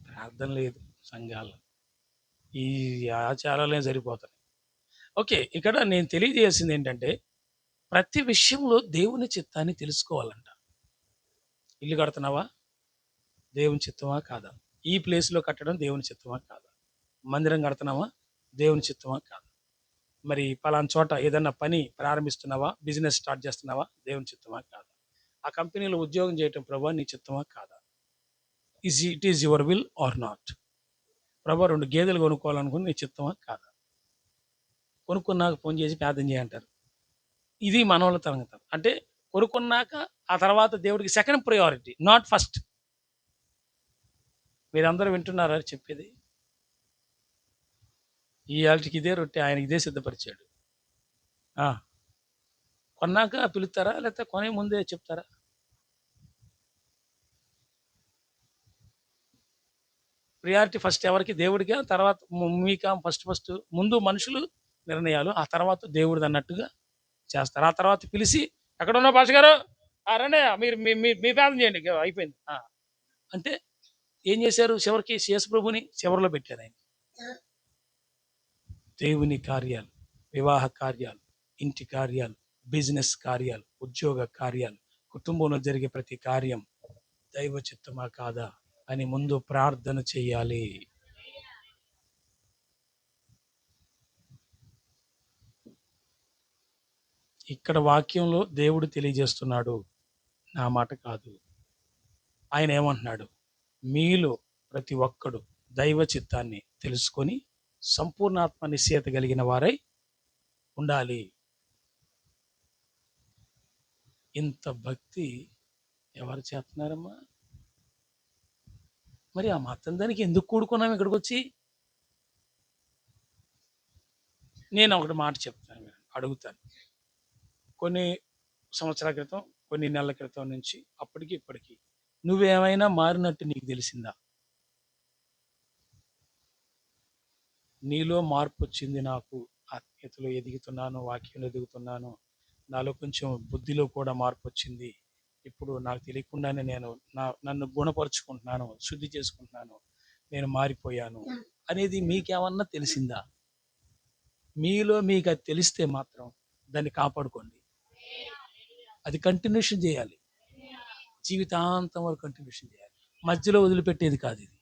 ప్రార్థన లేదు సంఘాల్లో, ఈ ఆచారాలే సరిపోతాయి. ఓకే, ఇక్కడ నేను తెలియజేసింది ఏంటంటే ప్రతి విషయంలో దేవుని చిత్తాన్ని తెలుసుకోవాలంట. ఇల్లు కడుతున్నావా? దేవుని చిత్తమా కాదా? ఈ ప్లేస్లో కట్టడం దేవుని చిత్తమా కాదా? మందిరం కడుతున్నావా? దేవుని చిత్తమా కాదా? మరి పలానా చోట ఏదన్నా పని ప్రారంభిస్తున్నావా? బిజినెస్ స్టార్ట్ చేస్తున్నావా? దేవుని చిత్తమా కాదా? ఆ కంపెనీలో ఉద్యోగం చేయటం ప్రభా నీ చిత్తమా కాదా? It is your will or not? ప్రభా 2 గేదెలు కొనుక్కోవాలనుకుని నీ చిత్తమా కాదా? కొనుక్కున్నాక ఫోన్ చేసి ప్రార్థన చేయంటారు. ఇది మనోళ్ళ తరంగతం. అంటే కొనుక్కున్నాక ఆ తర్వాత దేవుడికి సెకండ్ ప్రయారిటీ, నాట్ ఫస్ట్. మీరందరూ వింటున్నారా చెప్పేది? ఈ ఆల్టికి ఇదే రొట్టె, ఆయనకి ఇదే సిద్ధపరిచాడు. కొన్నాక పిలుస్తారా, లేకపోతే కొనే ముందే చెప్తారా? ప్రియారిటీ ఫస్ట్ ఎవరికి? దేవుడిగా, తర్వాత మీకా? ఫస్ట్ ముందు మనుషులు నిర్ణయాలు, ఆ తర్వాత దేవుడిది అన్నట్టుగా చేస్తారు. ఆ తర్వాత పిలిచి ఎక్కడ ఉన్నా భాష గారు రండి, మీరు మీ ప్రార్థన చేయండి, అయిపోయింది అంటే ఏం చేశారు? చివరికి యేసు ప్రభుని చివరిలో పెట్టారు. ఆయన దేవుని కార్యాలు, వివాహ కార్యాలు, ఇంటి కార్యాలు, బిజినెస్ కార్యాలు, ఉద్యోగ కార్యాలు, కుటుంబంలో జరిగే ప్రతి కార్యం దైవ చిత్తమా కాదా అని ముందు ప్రార్థన చేయాలి. ఇక్కడ వాక్యంలో దేవుడు తెలియజేస్తున్నాడు, నా మాట కాదు. ఆయన ఏమంటున్నాడు? మీలో ప్రతి ఒక్కడు దైవ చిత్తాన్ని తెలుసుకొని సంపూర్ణాత్మ నిశ్చయత కలిగిన వారై ఉండాలి. ఇంత భక్తి ఎవరు చేస్తున్నారమ్మా? మరి ఆ మతం దానికి ఎందుకు కూడుకున్నాం ఇక్కడికి వచ్చి? నేను ఒకటి మాట చెప్తాను, అడుగుతాను. కొన్ని సంవత్సరాల క్రితం, కొన్ని నెలల క్రితం నుంచి అప్పటికి ఇప్పటికి నువ్వేమైనా మారినట్టు నీకు తెలిసిందా? నీలో మార్పు వచ్చింది. నాకు ఆత్మీయతలో ఎదుగుతున్నాను, వాక్యంలో ఎదుగుతున్నాను, నాలో కొంచెం బుద్ధిలో కూడా మార్పు వచ్చింది. ఇప్పుడు నాకు తెలియకుండానే నేను నన్ను గుణపరుచుకుంటున్నాను, శుద్ధి చేసుకుంటున్నాను, నేను మారిపోయాను అనేది మీకేమన్నా తెలిసిందా? మీలో మీకు అది తెలిస్తే మాత్రం దాన్ని కాపాడుకోండి. అది కంటిన్యూషన్ చేయాలి, జీవితాంతం వరకు కంటిన్యూషన్ చేయాలి, మధ్యలో వదిలిపెట్టేది కాదు ఇది.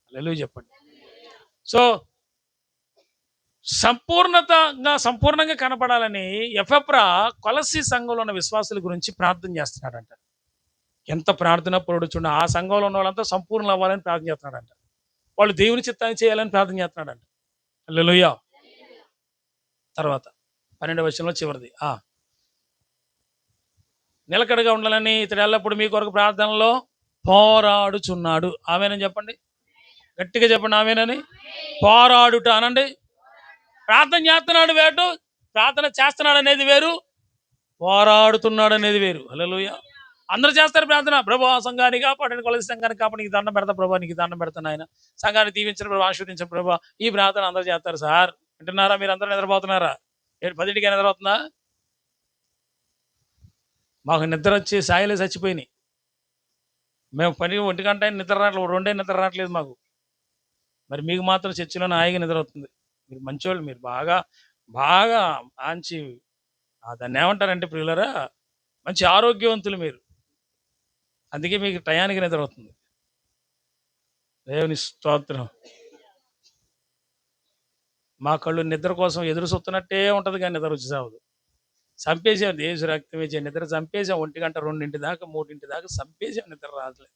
హల్లెలూయా చెప్పండి. సో సంపూర్ణంగా కనపడాలని ఎపఫ్రా కొలస్సీ సంఘంలో ఉన్న విశ్వాసుల గురించి ప్రార్థన చేస్తున్నాడంట. ఎంత ప్రార్థన పరుడు చూడండి. ఆ సంఘంలో ఉన్న వాళ్ళంతా సంపూర్ణం అవ్వాలని ప్రార్థన చేస్తున్నాడంట. వాళ్ళు దేవుని చిత్తాన్ని చేయాలని ప్రార్థన చేస్తున్నాడంట. హల్లెలూయా. తర్వాత 12వ వచనంలో చివరిది, నిలకడగా ఉండాలని ఇతడు ఎల్లప్పుడు మీ కొరకు ప్రార్థనలో పోరాడుచున్నాడు. ఆమేనని చెప్పండి. గట్టిగా చెప్పండి ఆమేనని. పోరాడుట అనండి. ప్రార్థన చేస్తున్నాడు వేరు, ప్రార్థన చేస్తున్నాడు అనేది వేరు, పోరాడుతున్నాడు అనేది వేరు. హల్లెలూయా. అందరూ చేస్తారు ప్రార్థన. ప్రభు సంఘాన్ని కాపాడండి, కొలసి సంఘాన్ని కాపాడు, నీకు దండం పెడతా ప్రభా, నీకు దండం పెడతాను ఆయన, సంఘాన్ని దీవించిన ప్రభు, ఆశీర్వదించిన ప్రభా. ఈ ప్రార్థన అందరూ చేస్తారు సార్. వింటున్నారా? మీరు అందరూ నిద్రపోతున్నారా? 10ంటికి నిద్ర అవుతుందా? మాకు నిద్ర వచ్చి సాయిలే చచ్చిపోయినాయి. మేము 1 గంట నిద్ర రావట్లేదు, 2 నిద్ర రావట్లేదు మాకు. మరి మీకు మాత్రం చర్చిలోనే హాయిగా నిద్ర అవుతుంది. మీరు మంచోళ్ళు, మీరు బాగా బాగా మంచి దాన్ని ఏమంటారంటే ప్రియులరా, మంచి ఆరోగ్యవంతులు మీరు. అందుకే మీకు టయానికి నిద్ర అవుతుంది. దేవుని స్తోత్రం. మా కళ్ళు నిద్ర కోసం ఎదురు చూస్తున్నట్టే ఉంటుంది, కానీ నిద్ర వచ్చి సావదు. చంపేసాం దేశ రక్తం వేసే నిద్ర, చంపేసాం 1 గంట 2 దాకా 3 దాకా చంపేసాం, నిద్ర రావట్లేదు.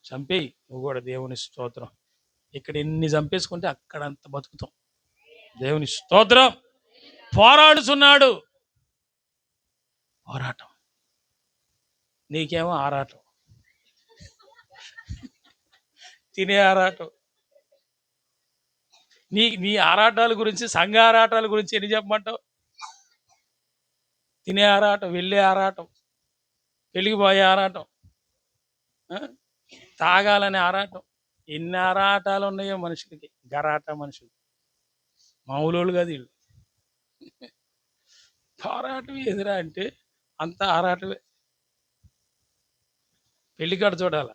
చంపేయి నువ్వు కూడా. దేవుని స్తోత్రం. ఇక్కడ ఎన్ని చంపేసుకుంటే అక్కడ అంత బతుకుతాం. దేవుని స్తోత్రం. పోరాడుతున్నాడు. పోరాటం. నీకేమో ఆరాటం, తినే ఆరాటం. నీ ఆరాటాల గురించి, సంఘ ఆరాటాల గురించి ఎన్ని చెప్పమంటావు? తినే ఆరాటం, వెళ్ళే ఆరాటం, వెలిగిపోయే ఆరాటం, తాగాలనే ఆరాటం. ఎన్ని ఆరాటాలు ఉన్నాయో మనుషులకి. గరాట మనుషులు మామూలు కాదు వీళ్ళు. పోరాటం ఎదురా అంటే అంత ఆరాటమే. పెళ్లికాడ చూడాల.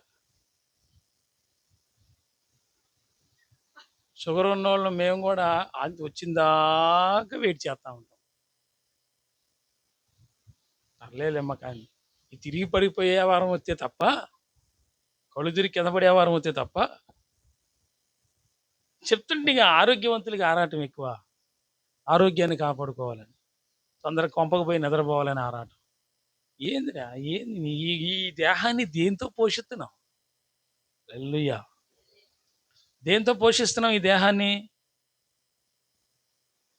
షుగర్ ఉన్న వాళ్ళు మేము కూడా అది వచ్చిందాకా వెయిట్ చేస్తూ ఉంటాం. పర్లేదమ్మా, కానీ ఈ తిరిగి పడిపోయే వారం వస్తే తప్ప, కళ్ళు తిరిగి కింద పడే వారం వస్తే తప్ప, చెప్తుంటే ఇక ఆరోగ్యవంతులకి ఆరాటం ఎక్కువ. ఆరోగ్యాన్ని కాపాడుకోవాలని, తొందరగా కొంపకపోయి నిద్రపోవాలని ఆరాటం. ఏందిరా, ఏంది ఈ దేహాన్ని దేంతో పోషిస్తున్నాం? హల్లెలూయా. దేంతో పోషిస్తున్నాం ఈ దేహాన్ని?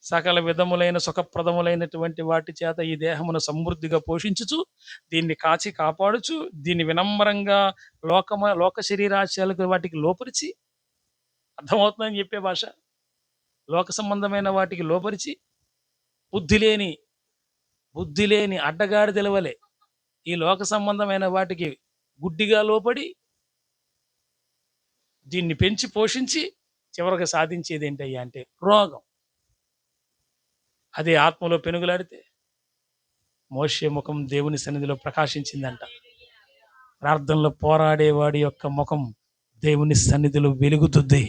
సకల విధములైన సుఖప్రదములైనటువంటి వాటి చేత ఈ దేహమును సమృద్ధిగా పోషించుచు, దీన్ని కాచి కాపాడుచు, దీన్ని వినమ్రంగా లోక శరీరాశయాలకు వాటికి లోపరిచి, అర్థమవుతుందని చెప్పే భాష, లోక సంబంధమైన వాటికి లోపరిచి, బుద్ధి లేని అడ్డగాడి తెలవలే ఈ లోక సంబంధమైన వాటికి గుడ్డిగా లోపడి, దీన్ని పెంచి పోషించి చివరికి సాధించేది ఏంటయ్యా అంటే రోగం. అదే ఆత్మలో పెనుగులాడితే మోషే ముఖం దేవుని సన్నిధిలో ప్రకాశించిందంట. ప్రార్థనలో పోరాడేవాడి యొక్క ముఖం దేవుని సన్నిధిలో వెలుగుతుంది.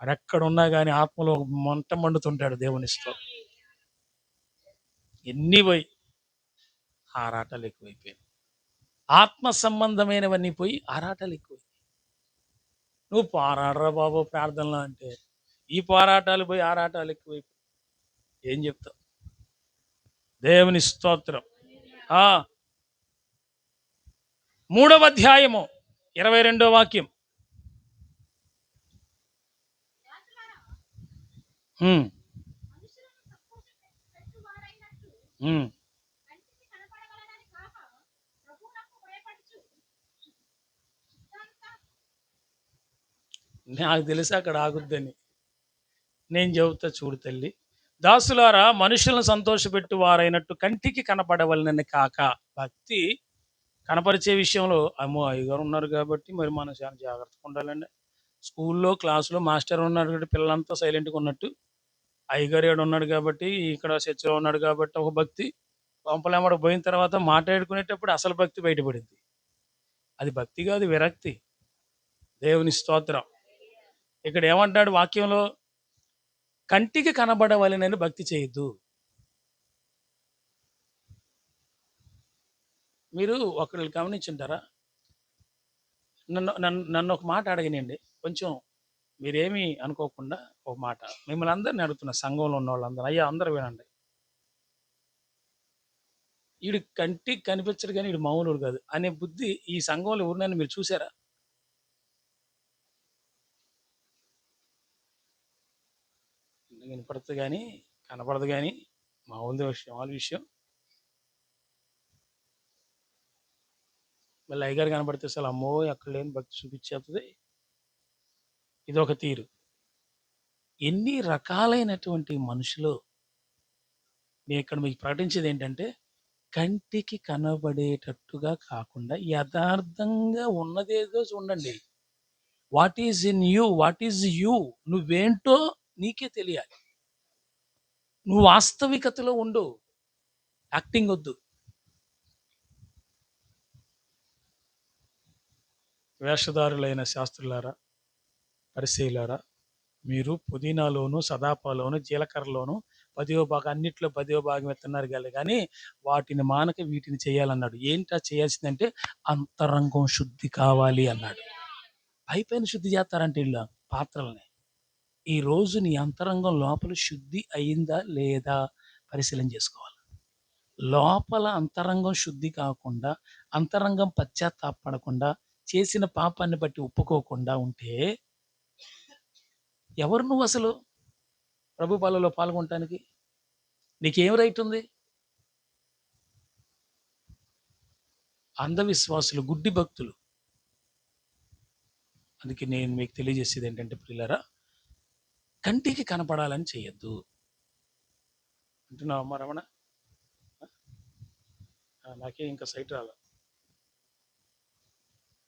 వాడెక్కడున్నా కానీ ఆత్మలో మంట మండుతుంటాడు దేవునితో. ఎన్ని పోయి ఆరాటాలు ఎక్కువైపోయాయి. ఆత్మ సంబంధమైనవన్నీ పోయి ఆరాటాలు ఎక్కువై. నువ్వు పోరాడరా బాబు ప్రార్థనలో అంటే ఈ పోరాటాలు పోయి ఆరాటాలు ఎక్కువైపోయి ఏం చెప్తావు? దేవుని స్తోత్రం. 3వ అధ్యాయము 22వ వాక్యం. నాకు తెలుసు అక్కడ ఆగుద్దని. నేను చెబుతా చూడు తల్లి. దాసులారా, మనుషులను సంతోషపెట్టు వారైనట్టు కంటికి కనపడవలనని కాక. భక్తి కనపరిచే విషయంలో అమ్మో అయ్యగారు ఉన్నారు కాబట్టి మరి మనం చాలా జాగ్రత్తగా ఉండాలండి. స్కూల్లో క్లాసులో మాస్టర్ ఉన్నాడు కాబట్టి పిల్లలంతా సైలెంట్గా ఉన్నట్టు, అయ్యగారు ఏడు ఉన్నాడు కాబట్టి, ఇక్కడ చర్చిలో ఉన్నాడు కాబట్టి ఒక భక్తి. కొంపలేమడ పోయిన తర్వాత మాట్లాడుకునేటప్పుడు అసలు భక్తి బయటపడింది. అది భక్తి కాదు, విరక్తి. దేవుని స్తోత్రం. ఇక్కడ ఏమంటాడు వాక్యంలో? కంటికి కనబడవలెనని భక్తి చేయొద్దు. మీరు ఒకళ్ళు గమనించుంటారా? నన్ను ఒక మాట అడగనండి, కొంచెం మీరేమీ అనుకోకుండా ఒక మాట మిమ్మల్ని అందరిని అడుగుతున్నా, సంఘంలో ఉన్న వాళ్ళందరూ. అయ్యా అందరూ వినండి. వీడు కంటికి కనిపించడు కానీ వీడు మామూలుడు కాదు అనే బుద్ధి ఈ సంఘంలో ఎవరినైనా మీరు చూసారా? వినపడదు కానీ కనపడదు కానీ మామూలు విషయం. మళ్ళీ అయ్యగారు కనబడితే అసలు అమ్మో ఎక్కడ లేని భక్తి చూపించేస్తుంది. ఇదొక తీరు. ఎన్ని రకాలైనటువంటి మనుషులు. నేను ఇక్కడ మీకు ప్రకటించేది ఏంటంటే, కంటికి కనబడేటట్టుగా కాకుండా యథార్థంగా ఉన్నదేదో ఉండండి. What is in you, what is you, నువ్వేంటో నీకే తెలియాలి. నువ్వు వాస్తవికతలో ఉండు, యాక్టింగ్ వద్దు. వేషధారులైన శాస్త్రులారా, పరిసయ్యులారా, మీరు పుదీనాలోను సదాపాలోను జీలకర్రలోను 10వ భాగం, అన్నిట్లో 10వ భాగం ఎత్తున్నారు కానీ వాటిని మానక వీటిని చేయాలన్నాడు. ఏంటా చేయాల్సిందంటే అంతరంగం శుద్ధి కావాలి అన్నాడు. పైపైన శుద్ధి చేస్తారంటే వీళ్ళు పాత్రల్ని. ఈ రోజు నీ అంతరంగం లోపల శుద్ధి అయిందా లేదా పరిశీలన చేసుకోవాలి. లోపల అంతరంగం శుద్ధి కాకుండా, అంతరంగం పశ్చాత్తాపడకుండా, చేసిన పాపాన్ని బట్టి ఒప్పుకోకుండా ఉంటే ఎవరు నువ్వు అసలు ప్రభు పాలలో పాల్గొనటానికి? నీకేం రైట్ ఉంది? అంధవిశ్వాసులు, గుడ్డి భక్తులు. అందుకే నేను మీకు తెలియజేసేది ఏంటంటే ప్రియులారా, కంటికి కనపడాలని చేయొద్దు అంటున్నావు అమ్మా రమణ. నాకే ఇంకా సైట్ రాల.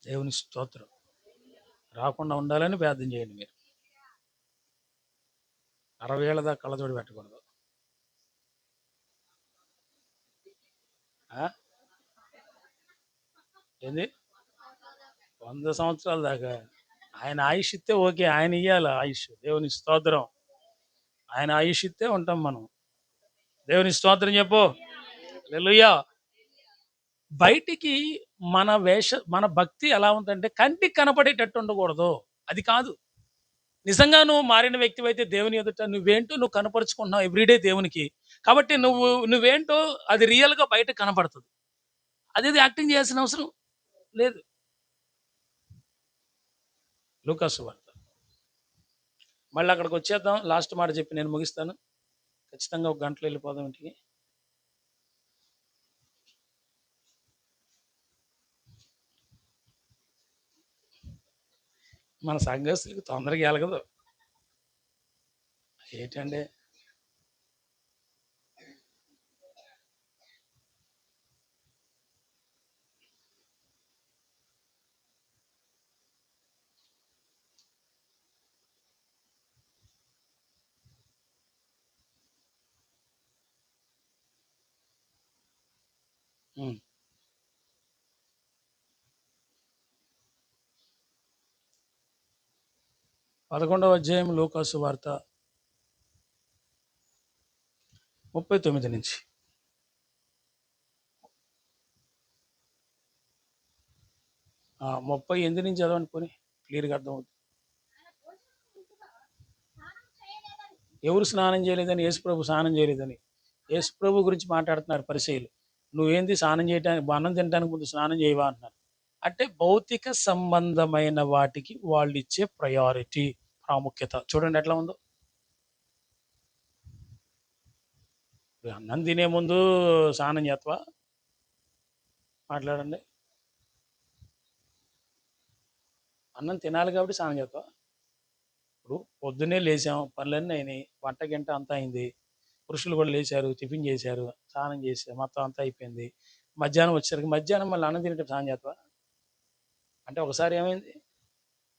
దేవుని స్తోత్రం. రాకుండా ఉండాలని ప్రార్థన చేయండి. మీరు 60 ఏళ్ళ దాకా కళ్ళజోడు పెట్టకూడదు. ఏంది 100 సంవత్సరాల దాకా? ఆయన ఆయుష్ ఇస్తే ఓకే, ఆయన ఇయ్యాలి ఆయుష్. దేవుని స్తోత్రం. ఆయన ఆయుష్ ఇస్తే ఉంటాం మనం. దేవుని స్తోత్రం చెప్పు. హల్లెలూయా. బయటికి మన భక్తి ఎలా ఉందంటే కంటికి కనపడేటట్టు ఉండకూడదు. అది కాదు. నిజంగా నువ్వు మారిన వ్యక్తి అయితే దేవుని ఎదుట నువ్వేంటో నువ్వు కనపరుచుకుంటున్నావు ఎవ్రీడే దేవునికి. కాబట్టి నువ్వేంటో అది రియల్గా బయట కనపడుతుంది. అదేది యాక్టింగ్ చేయాల్సిన అవసరం లేదు. లూకాసు వార్త. మళ్ళీ అక్కడికి వచ్చేద్దాం. లాస్ట్ మాట చెప్పి నేను ముగిస్తాను. ఖచ్చితంగా 1 గంటలో వెళ్ళిపోదాం ఇంటికి. మన సంఘస్థులకి తొందరగా ఎలగదు. ఏంటండి? ఉం. 11వ అధ్యాయం లూకాసు వార్త 39 నుంచి. ఆ 38 నుంచి చదవండి పోనీ, క్లియర్గా అర్థమవుతుంది. ఎవరు స్నానం చేయలేదని? యేసుప్రభు స్నానం చేయలేదని. యేసుప్రభు గురించి మాట్లాడుతున్నారు పరిసయ్యులు. నువ్వేంది స్నానం చేయడానికి, అన్నం తినడానికి ముందు స్నానం చేయవా అంటున్నారు. అంటే భౌతిక సంబంధమైన వాటికి వాళ్ళు ఇచ్చే ప్రయారిటీ, ప్రాముఖ్యత చూడండి ఎట్లా ఉందో. అన్నం తినే ముందు స్నానం చేస్తావా? మాట్లాడండి. అన్నం తినాలి కాబట్టి స్నానం చేస్తావా? ఇప్పుడు పొద్దున్నే లేచాం, పనులన్నీ అయినాయి, వంట గంట అంతా అయింది, పురుషులు కూడా లేచారు, టిఫిన్ చేశారు, స్నానం చేశారు, మొత్తం అంతా అయిపోయింది. మధ్యాహ్నం వచ్చేసరికి మధ్యాహ్నం మళ్ళీ అన్నం తినేటప్పుడు స్నానం చేస్తావా? అంటే ఒకసారి ఏమైంది,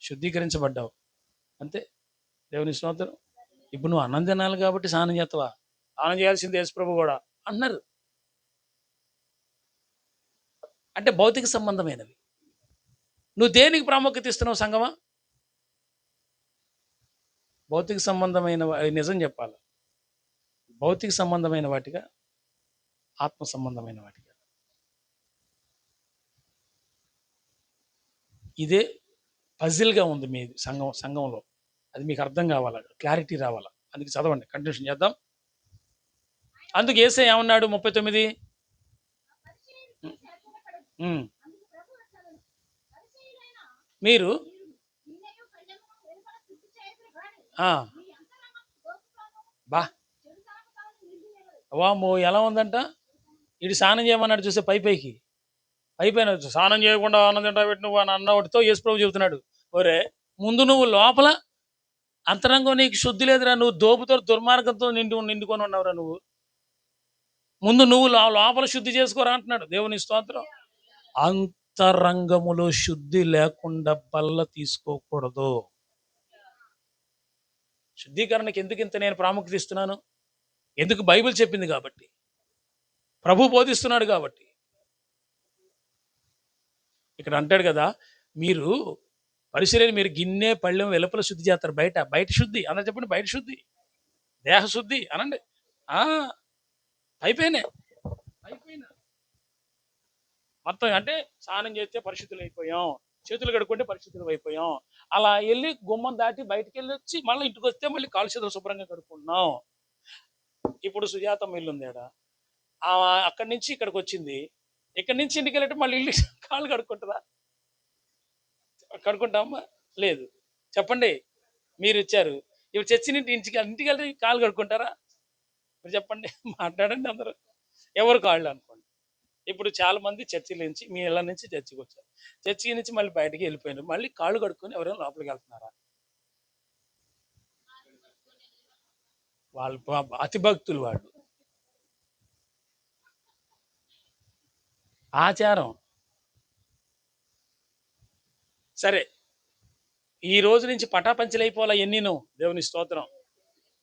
శుద్ధీకరించబడ్డావు అంతే. దేవుని స్తోత్రం. ఇప్పుడు నువ్వు అన్నం తినాలి కాబట్టి స్నానం చేస్తావా? స్నానం చేయాల్సింది యేసుప్రభు కూడా అన్నారు. అంటే భౌతిక సంబంధమైనవి. నువ్వు దేనికి ప్రాముఖ్యత ఇస్తున్నావు సంగమా? భౌతిక సంబంధమైన నిజం చెప్పాలి. భౌతిక సంబంధమైన వాటిగా, ఆత్మ సంబంధమైన వాటిగా. ఇదే పజిల్గా ఉంది మీ సంఘంలో. అది మీకు అర్థం కావాలా, క్లారిటీ రావాలా. అందుకే చదవండి, కంటిన్యూషన్ చేద్దాం. అందుకు యేసయ్య ఏమన్నాడు 39? మీరు బా వామో ఎలా ఉందంట. ఇటు స్నానం చేయమన్నాడు చూసే పైకి. అయిపోయిన స్నానం చేయకుండా ఆనందం తింటా పెట్టి నువ్వు అని అన్నవాటితో యేసుప్రభు చెబుతున్నాడు, ఒరే ముందు నువ్వు లోపల అంతరంగం నీకు శుద్ధి లేదురా, నువ్వు దోపుతో దుర్మార్గంతో నిండుకొని ఉన్నావురా నువ్వు. ముందు నువ్వు లోపల శుద్ధి చేసుకోరా అంటున్నాడు. దేవుని స్తోత్రం. అంతరంగములో శుద్ధి లేకుండా బల్ల తీసుకోకూడదు. శుద్ధీకరణకి ఎందుకు ఇంత నేను ప్రాముఖ్యత ఇస్తున్నాను? ఎందుకు? బైబిల్ చెప్పింది కాబట్టి, ప్రభు బోధిస్తున్నాడు కాబట్టి. ఇక్కడ అంటాడు కదా, మీరు పరిశీలన, మీరు గిన్నె పళ్ళెం వెలుపల శుద్ధి చేస్తారు, బయట శుద్ధి అన్న చెప్పండి. బయట శుద్ధి, దేహ శుద్ధి అనండి. అయిపోయినా మొత్తం. అంటే స్నానం చేస్తే పరిశుద్ధులు అయిపోయాం, చేతులు కడుక్కుంటే పరిశుద్ధులు అయిపోయాం. అలా వెళ్ళి గుమ్మం దాటి బయటికి వెళ్ళి వచ్చి మళ్ళీ ఇంటికి వస్తే మళ్ళీ కాలు చేతులు శుభ్రంగా కడుక్కుంటున్నాం. ఇప్పుడు సుజాతమ్మ ఇల్లు ఉంది ఆడ, అక్కడి నుంచి ఇక్కడికి వచ్చింది, ఇక్కడి నుంచి ఇంటికి వెళ్ళటం మళ్ళీ ఇల్లు కాళ్ళు కడుక్కుంటుందా? కడుక్కుంటామా? లేదు. చెప్పండి. మీరు ఇచ్చారు, ఇప్పుడు చర్చి నుండి ఇంటికి వెళ్ళి కాళ్ళు కడుక్కుంటారా? మీరు చెప్పండి, మాట్లాడండి అందరూ. ఎవరు కాళ్ళు అనుకోండి. ఇప్పుడు చాలా మంది చర్చిల నుంచి, మీ ఇళ్ళ నుంచి చర్చికి వచ్చారు, చర్చి నుంచి మళ్ళీ బయటికి వెళ్ళిపోయినారు, మళ్ళీ కాళ్ళు కడుక్కొని ఎవరైనా లోపలికి వెళ్తున్నారా? వాళ్ళు అతి భక్తులు, వాళ్ళు ఆచారం. సరే, ఈ రోజు నుంచి పటాపంచలు అయిపోవాలా ఎన్నీను. దేవుని స్తోత్రం.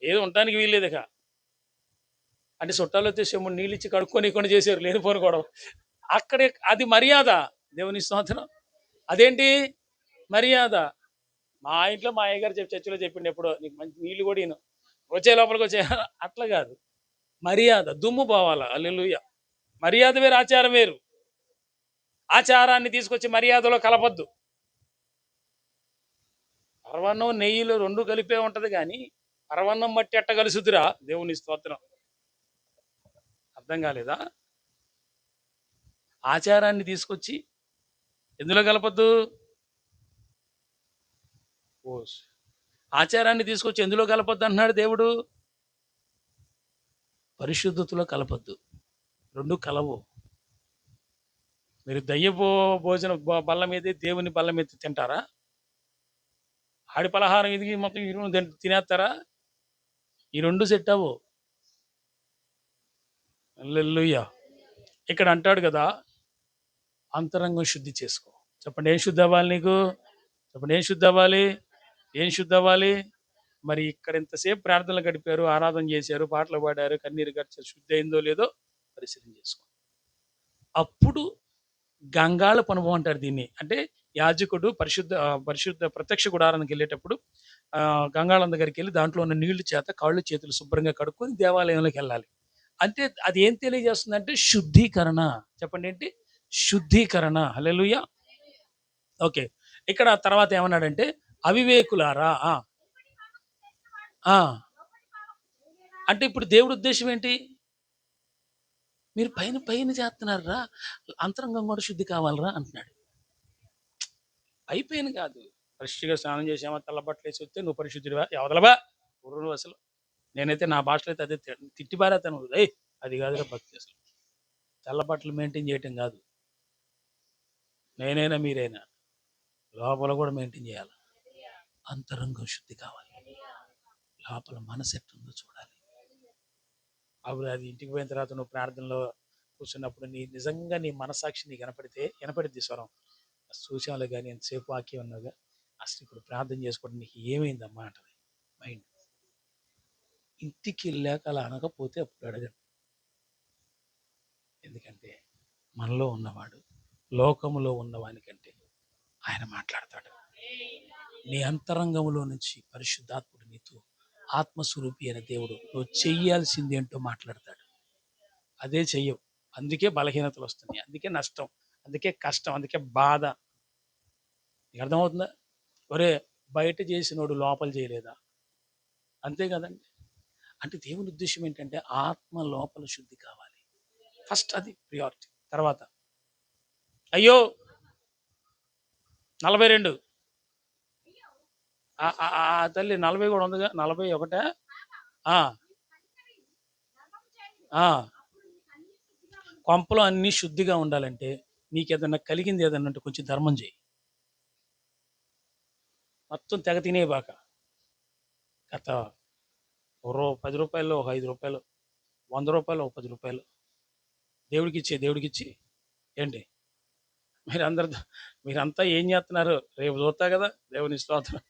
ఏదో ఉండటానికి వీల్లేదు. అంటే చుట్టాలు వచ్చే చెమ్ము నీళ్ళు ఇచ్చి కడుక్కొని కొన్ని చేశారు, లేనిపోని గొడవ అక్కడే. అది మర్యాద. దేవుని స్తోత్రం. అదేంటి మర్యాద? మా ఇంట్లో మా అయ్యగారు చర్చిలో చెప్పిండు ఎప్పుడో, నీకు మంచి నీళ్ళు కూడా ఈయన వచ్చే లోపలికి వచ్చే, అట్లా కాదు. మర్యాద, దుమ్ము పోవాలా. హల్లెలూయా. మర్యాద వేరు, ఆచారం వేరు. ఆచారాన్ని తీసుకొచ్చి మర్యాదలో కలపద్దు. పరవన్నం నెయ్యిలో రెండు కలిపే ఉంటది, కానీ పరవన్నం మట్టి ఎట్ట కలుసుదురా? దేవుని స్తోత్రం. అర్థం కాలేదా? ఆచారాన్ని తీసుకొచ్చి ఎందులో కలపద్దు? ఆచారాన్ని తీసుకొచ్చి ఎందులో కలపద్దు అంటున్నాడు దేవుడు? పరిశుద్ధతలో కలపద్దు. రెండు కలవు. మీరు దయ్యపు భోజన బల్ల మీద, దేవుని బల్ల మీద తింటారా? ఆడి పలహారం ఇది మొత్తం ఈ రెండు తినేస్తారా? ఈ రెండు సెట్ అవ్వు. హల్లెలూయా. ఇక్కడ అంటాడు కదా, అంతరంగం శుద్ధి చేసుకో. చెప్పండి, ఏం శుద్ధి అవ్వాలి నీకు? చెప్పండి, ఏం శుద్ధి అవ్వాలి? ఏం శుద్ధి అవ్వాలి? మరి ఇక్కడ ఇంతసేపు ప్రార్థనలు గడిపారు, ఆరాధన చేశారు, పాటలు పాడారు, కన్నీరు గడిచారు, శుద్ధి అయిందో లేదో పరిశీలన చేసుకో. అప్పుడు గంగాళపు అనుభవం అంటారు దీన్ని. అంటే యాజకుడు పరిశుద్ధ ప్రత్యక్ష గుడారానికి వెళ్ళేటప్పుడు గంగాళం దగ్గరికి వెళ్ళి దాంట్లో ఉన్న నీళ్లు చేత కాళ్ళు చేతులు శుభ్రంగా కడుక్కొని దేవాలయంలోకి వెళ్ళాలి. అంటే అది ఏం తెలియజేస్తుందంటే శుద్ధీకరణ. చెప్పండి, ఏంటి? శుద్ధీకరణ. హల్లెలూయా. ఓకే. ఇక్కడ తర్వాత ఏమన్నాడంటే, అవివేకులారా. అంటే ఇప్పుడు దేవుడి ఉద్దేశం ఏంటి? మీరు పైన చేస్తున్నారా, అంతరంగం కూడా శుద్ధి కావాలరా అంటున్నాడు. అయిపోయింది కాదు, ఫ్రెష్గా స్నానం చేసామా, తెల్లబట్టలు వేసి వస్తే నువ్వు పరిశుద్ధివా? ఎవదలబా నువ్వు అసలు. నేనైతే నా భాషలో అయితే అదే తిట్టిపారేతాను. అది కాదురా భక్తి. అసలు తెల్లబట్టలు మెయింటైన్ చేయటం కాదు. నేనైనా మీరైనా లోపల కూడా మెయింటైన్ చేయాలి. అంతరంగం శుద్ధి కావాలి. లోపల మనసు ఎట్టుందో చూడాలి. అప్పుడు అది ఇంటికి పోయిన తర్వాత నువ్వు ప్రార్థనలో కూర్చున్నప్పుడు నిజంగా నీ మనసాక్షి నీకు వినపడిద్ది స్వరం. సూచనలు కానీ ఎంతసేపు వాక్యం ఉన్నాగా, అసలు ఇప్పుడు ప్రార్థన చేసుకోవడం నీకు ఏమైందమ్మా అంటది మైండ్. ఇంటికి వెళ్ళాక అలా అనకపోతే అప్పుడు అడగండి. ఎందుకంటే మనలో ఉన్నవాడు లోకములో ఉన్నవానికంటే ఆయన మాట్లాడతాడు. నీ అంతరంగంలో నుంచి పరిశుద్ధాత్ముడు నీతో, ఆత్మస్వరూపి అయిన దేవుడు నువ్వు చెయ్యాల్సింది ఏంటో మాట్లాడతాడు. అదే చెయ్యవు. అందుకే బలహీనతలు వస్తున్నాయి, అందుకే నష్టం, అందుకే కష్టం, అందుకే బాధ. నీకు అర్థమవుతుందా? ఒరే, బయట చేసినోడు లోపల చేయలేదా? అంతే కదండి. అంటే దేవుని ఉద్దేశం ఏంటంటే ఆత్మ లోపల శుద్ధి కావాలి. ఫస్ట్ అది ప్రియారిటీ. తర్వాత అయ్యో 42 తల్లి 40 కూడా ఉందిగా, 41. కొంపలో అన్నీ శుద్ధిగా ఉండాలంటే నీకేదన్నా కలిగింది ఏదన్నా అంటే కొంచెం ధర్మం చేయి. మొత్తం తెగ తినేబాక. గత రూ. 10 ఒక రూ. 5, రూ. 100 ఒక రూ. 10 దేవుడికిచ్చి ఏంటి మీరందరూ మీరంతా ఏం చేస్తున్నారు? రేపు చూస్తా కదా. దేవుని స్తోత్రం.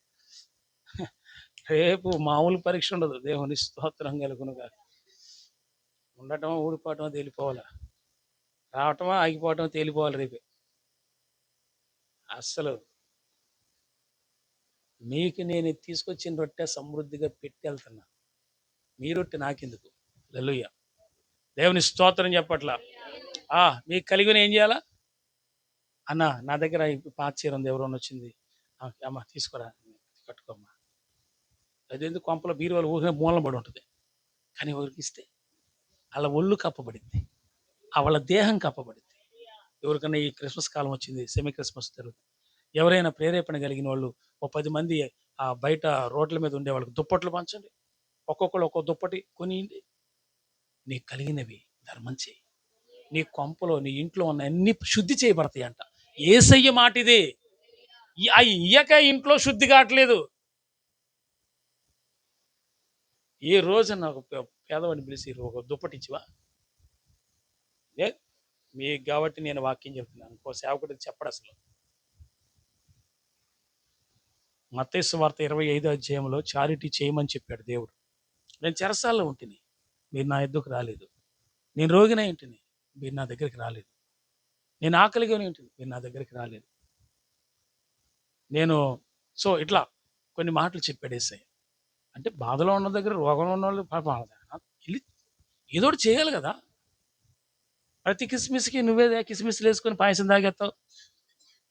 రేపు మామూలు పరీక్ష ఉండదు. దేవుని స్తోత్రం కలుగునుగా. ఉండటమో ఊడిపోవటమో తేలిపోవాలి, రావటమో ఆగిపోవటమో తేలిపోవాలి రేపే. అస్సలు మీకు నేను తీసుకొచ్చిన రొట్టె సమృద్ధిగా పెట్టి వెళ్తున్నా. మీ రొట్టె నాకెందుకు? హల్లెలూయా. దేవుని స్తోత్రం చెప్పట్లా. మీకు కలిగిన ఏం చేయాలా? అన్న నా దగ్గర పాత చీర ఉంది, ఎవరైనా వచ్చింది, అమ్మ తీసుకురా, కట్టుకోమ్మా. అదేందుకు కొంపలో బీరువాళ్ళు ఊరికే మూలం పడి ఉంటుంది. కానీ ఎవరికి ఇస్తే వాళ్ళ ఒళ్ళు కప్పబడింది, వాళ్ళ దేహం కప్పబడింది. ఎవరికన్నా ఈ క్రిస్మస్ కాలం వచ్చింది, సెమీ క్రిస్మస్ జరుగుతుంది, ఎవరైనా ప్రేరేపణ కలిగిన వాళ్ళు 10 మంది బయట రోడ్ల మీద ఉండే వాళ్ళకి దుప్పట్లు పంచండి. ఒక్కొక్కరు ఒక్కో దుప్పటి కొనియండి. నీకు కలిగినవి ధర్మం చేయి. నీ కొంపలో నీ ఇంట్లో ఉన్న అన్ని శుద్ధి చేయబడతాయి అంట. యేసయ్య మాట ఇదే. ఇయ్యక ఇంట్లో శుద్ధి కావట్లేదు. ఏ రోజు నాకు పేదవాడిని పిలిచి ఒక దుప్పటి ఇచ్చివా? మీకు కాబట్టి నేను వాక్యం చెప్తున్నాను. ఇంకో సేవకుడికి చెప్పడు అసలు. మత్తయి సువార్త 25వ అధ్యాయంలో చారిటీ చేయమని చెప్పాడు దేవుడు. నేను చెరసాల్లో ఉంటుంది, మీరు నా ఎద్దుకు రాలేదు. నేను రోగిన ఇంటిని, మీరు నా దగ్గరికి రాలేదు. నేను ఆకలిగా ఉంటుంది, మీరు నా దగ్గరికి రాలేదు. నేను ఇట్లా కొన్ని మాటలు చెప్పాడు యేసయ్య. అంటే బాధలో ఉన్న దగ్గర, రోగంలో ఉన్న వాళ్ళు వెళ్ళి ఏదో చేయాలి కదా. ప్రతి కిస్మిస్కి నువ్వే కిస్మిస్లు వేసుకొని పాయసం తాగేస్తావు.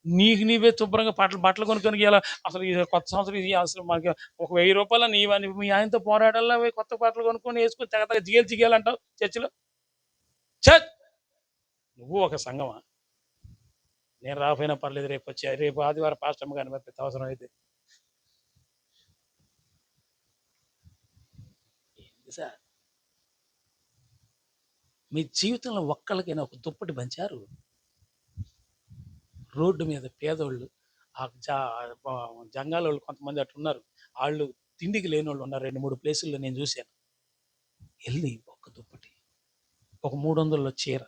నీకు నీవే శుభ్రంగా బట్టలు కొనుక్కొని ఇలా అసలు ఈ కొత్త సంవత్సరం ఇది అసలు మనకి ఒక రూపాయలు నీవని మీ ఆయనతో పోరాడాలా, కొత్త బట్టలు కొనుక్కొని వేసుకొని తెగ జిగేలు చర్చిలో. చత్ నువ్వు ఒక సంఘమా? నేను రాకపోయినా పర్లేదు, రేపు ఆదివారం పాస్టమ్ కానీ మరి అవసరం అయితే సార్. మీ జీవితంలో ఒక్కళ్ళకైనా ఒక దుప్పటి పంచారు? రోడ్డు మీద పేదోళ్ళు, జంగాల వాళ్ళు కొంతమంది అట్లా ఉన్నారు. వాళ్ళు తిండికి లేని వాళ్ళు ఉన్నారు. 2-3 ప్లేసుల్లో నేను చూశాను. వెళ్ళి ఒక దుప్పటి, ఒక 300లో చీర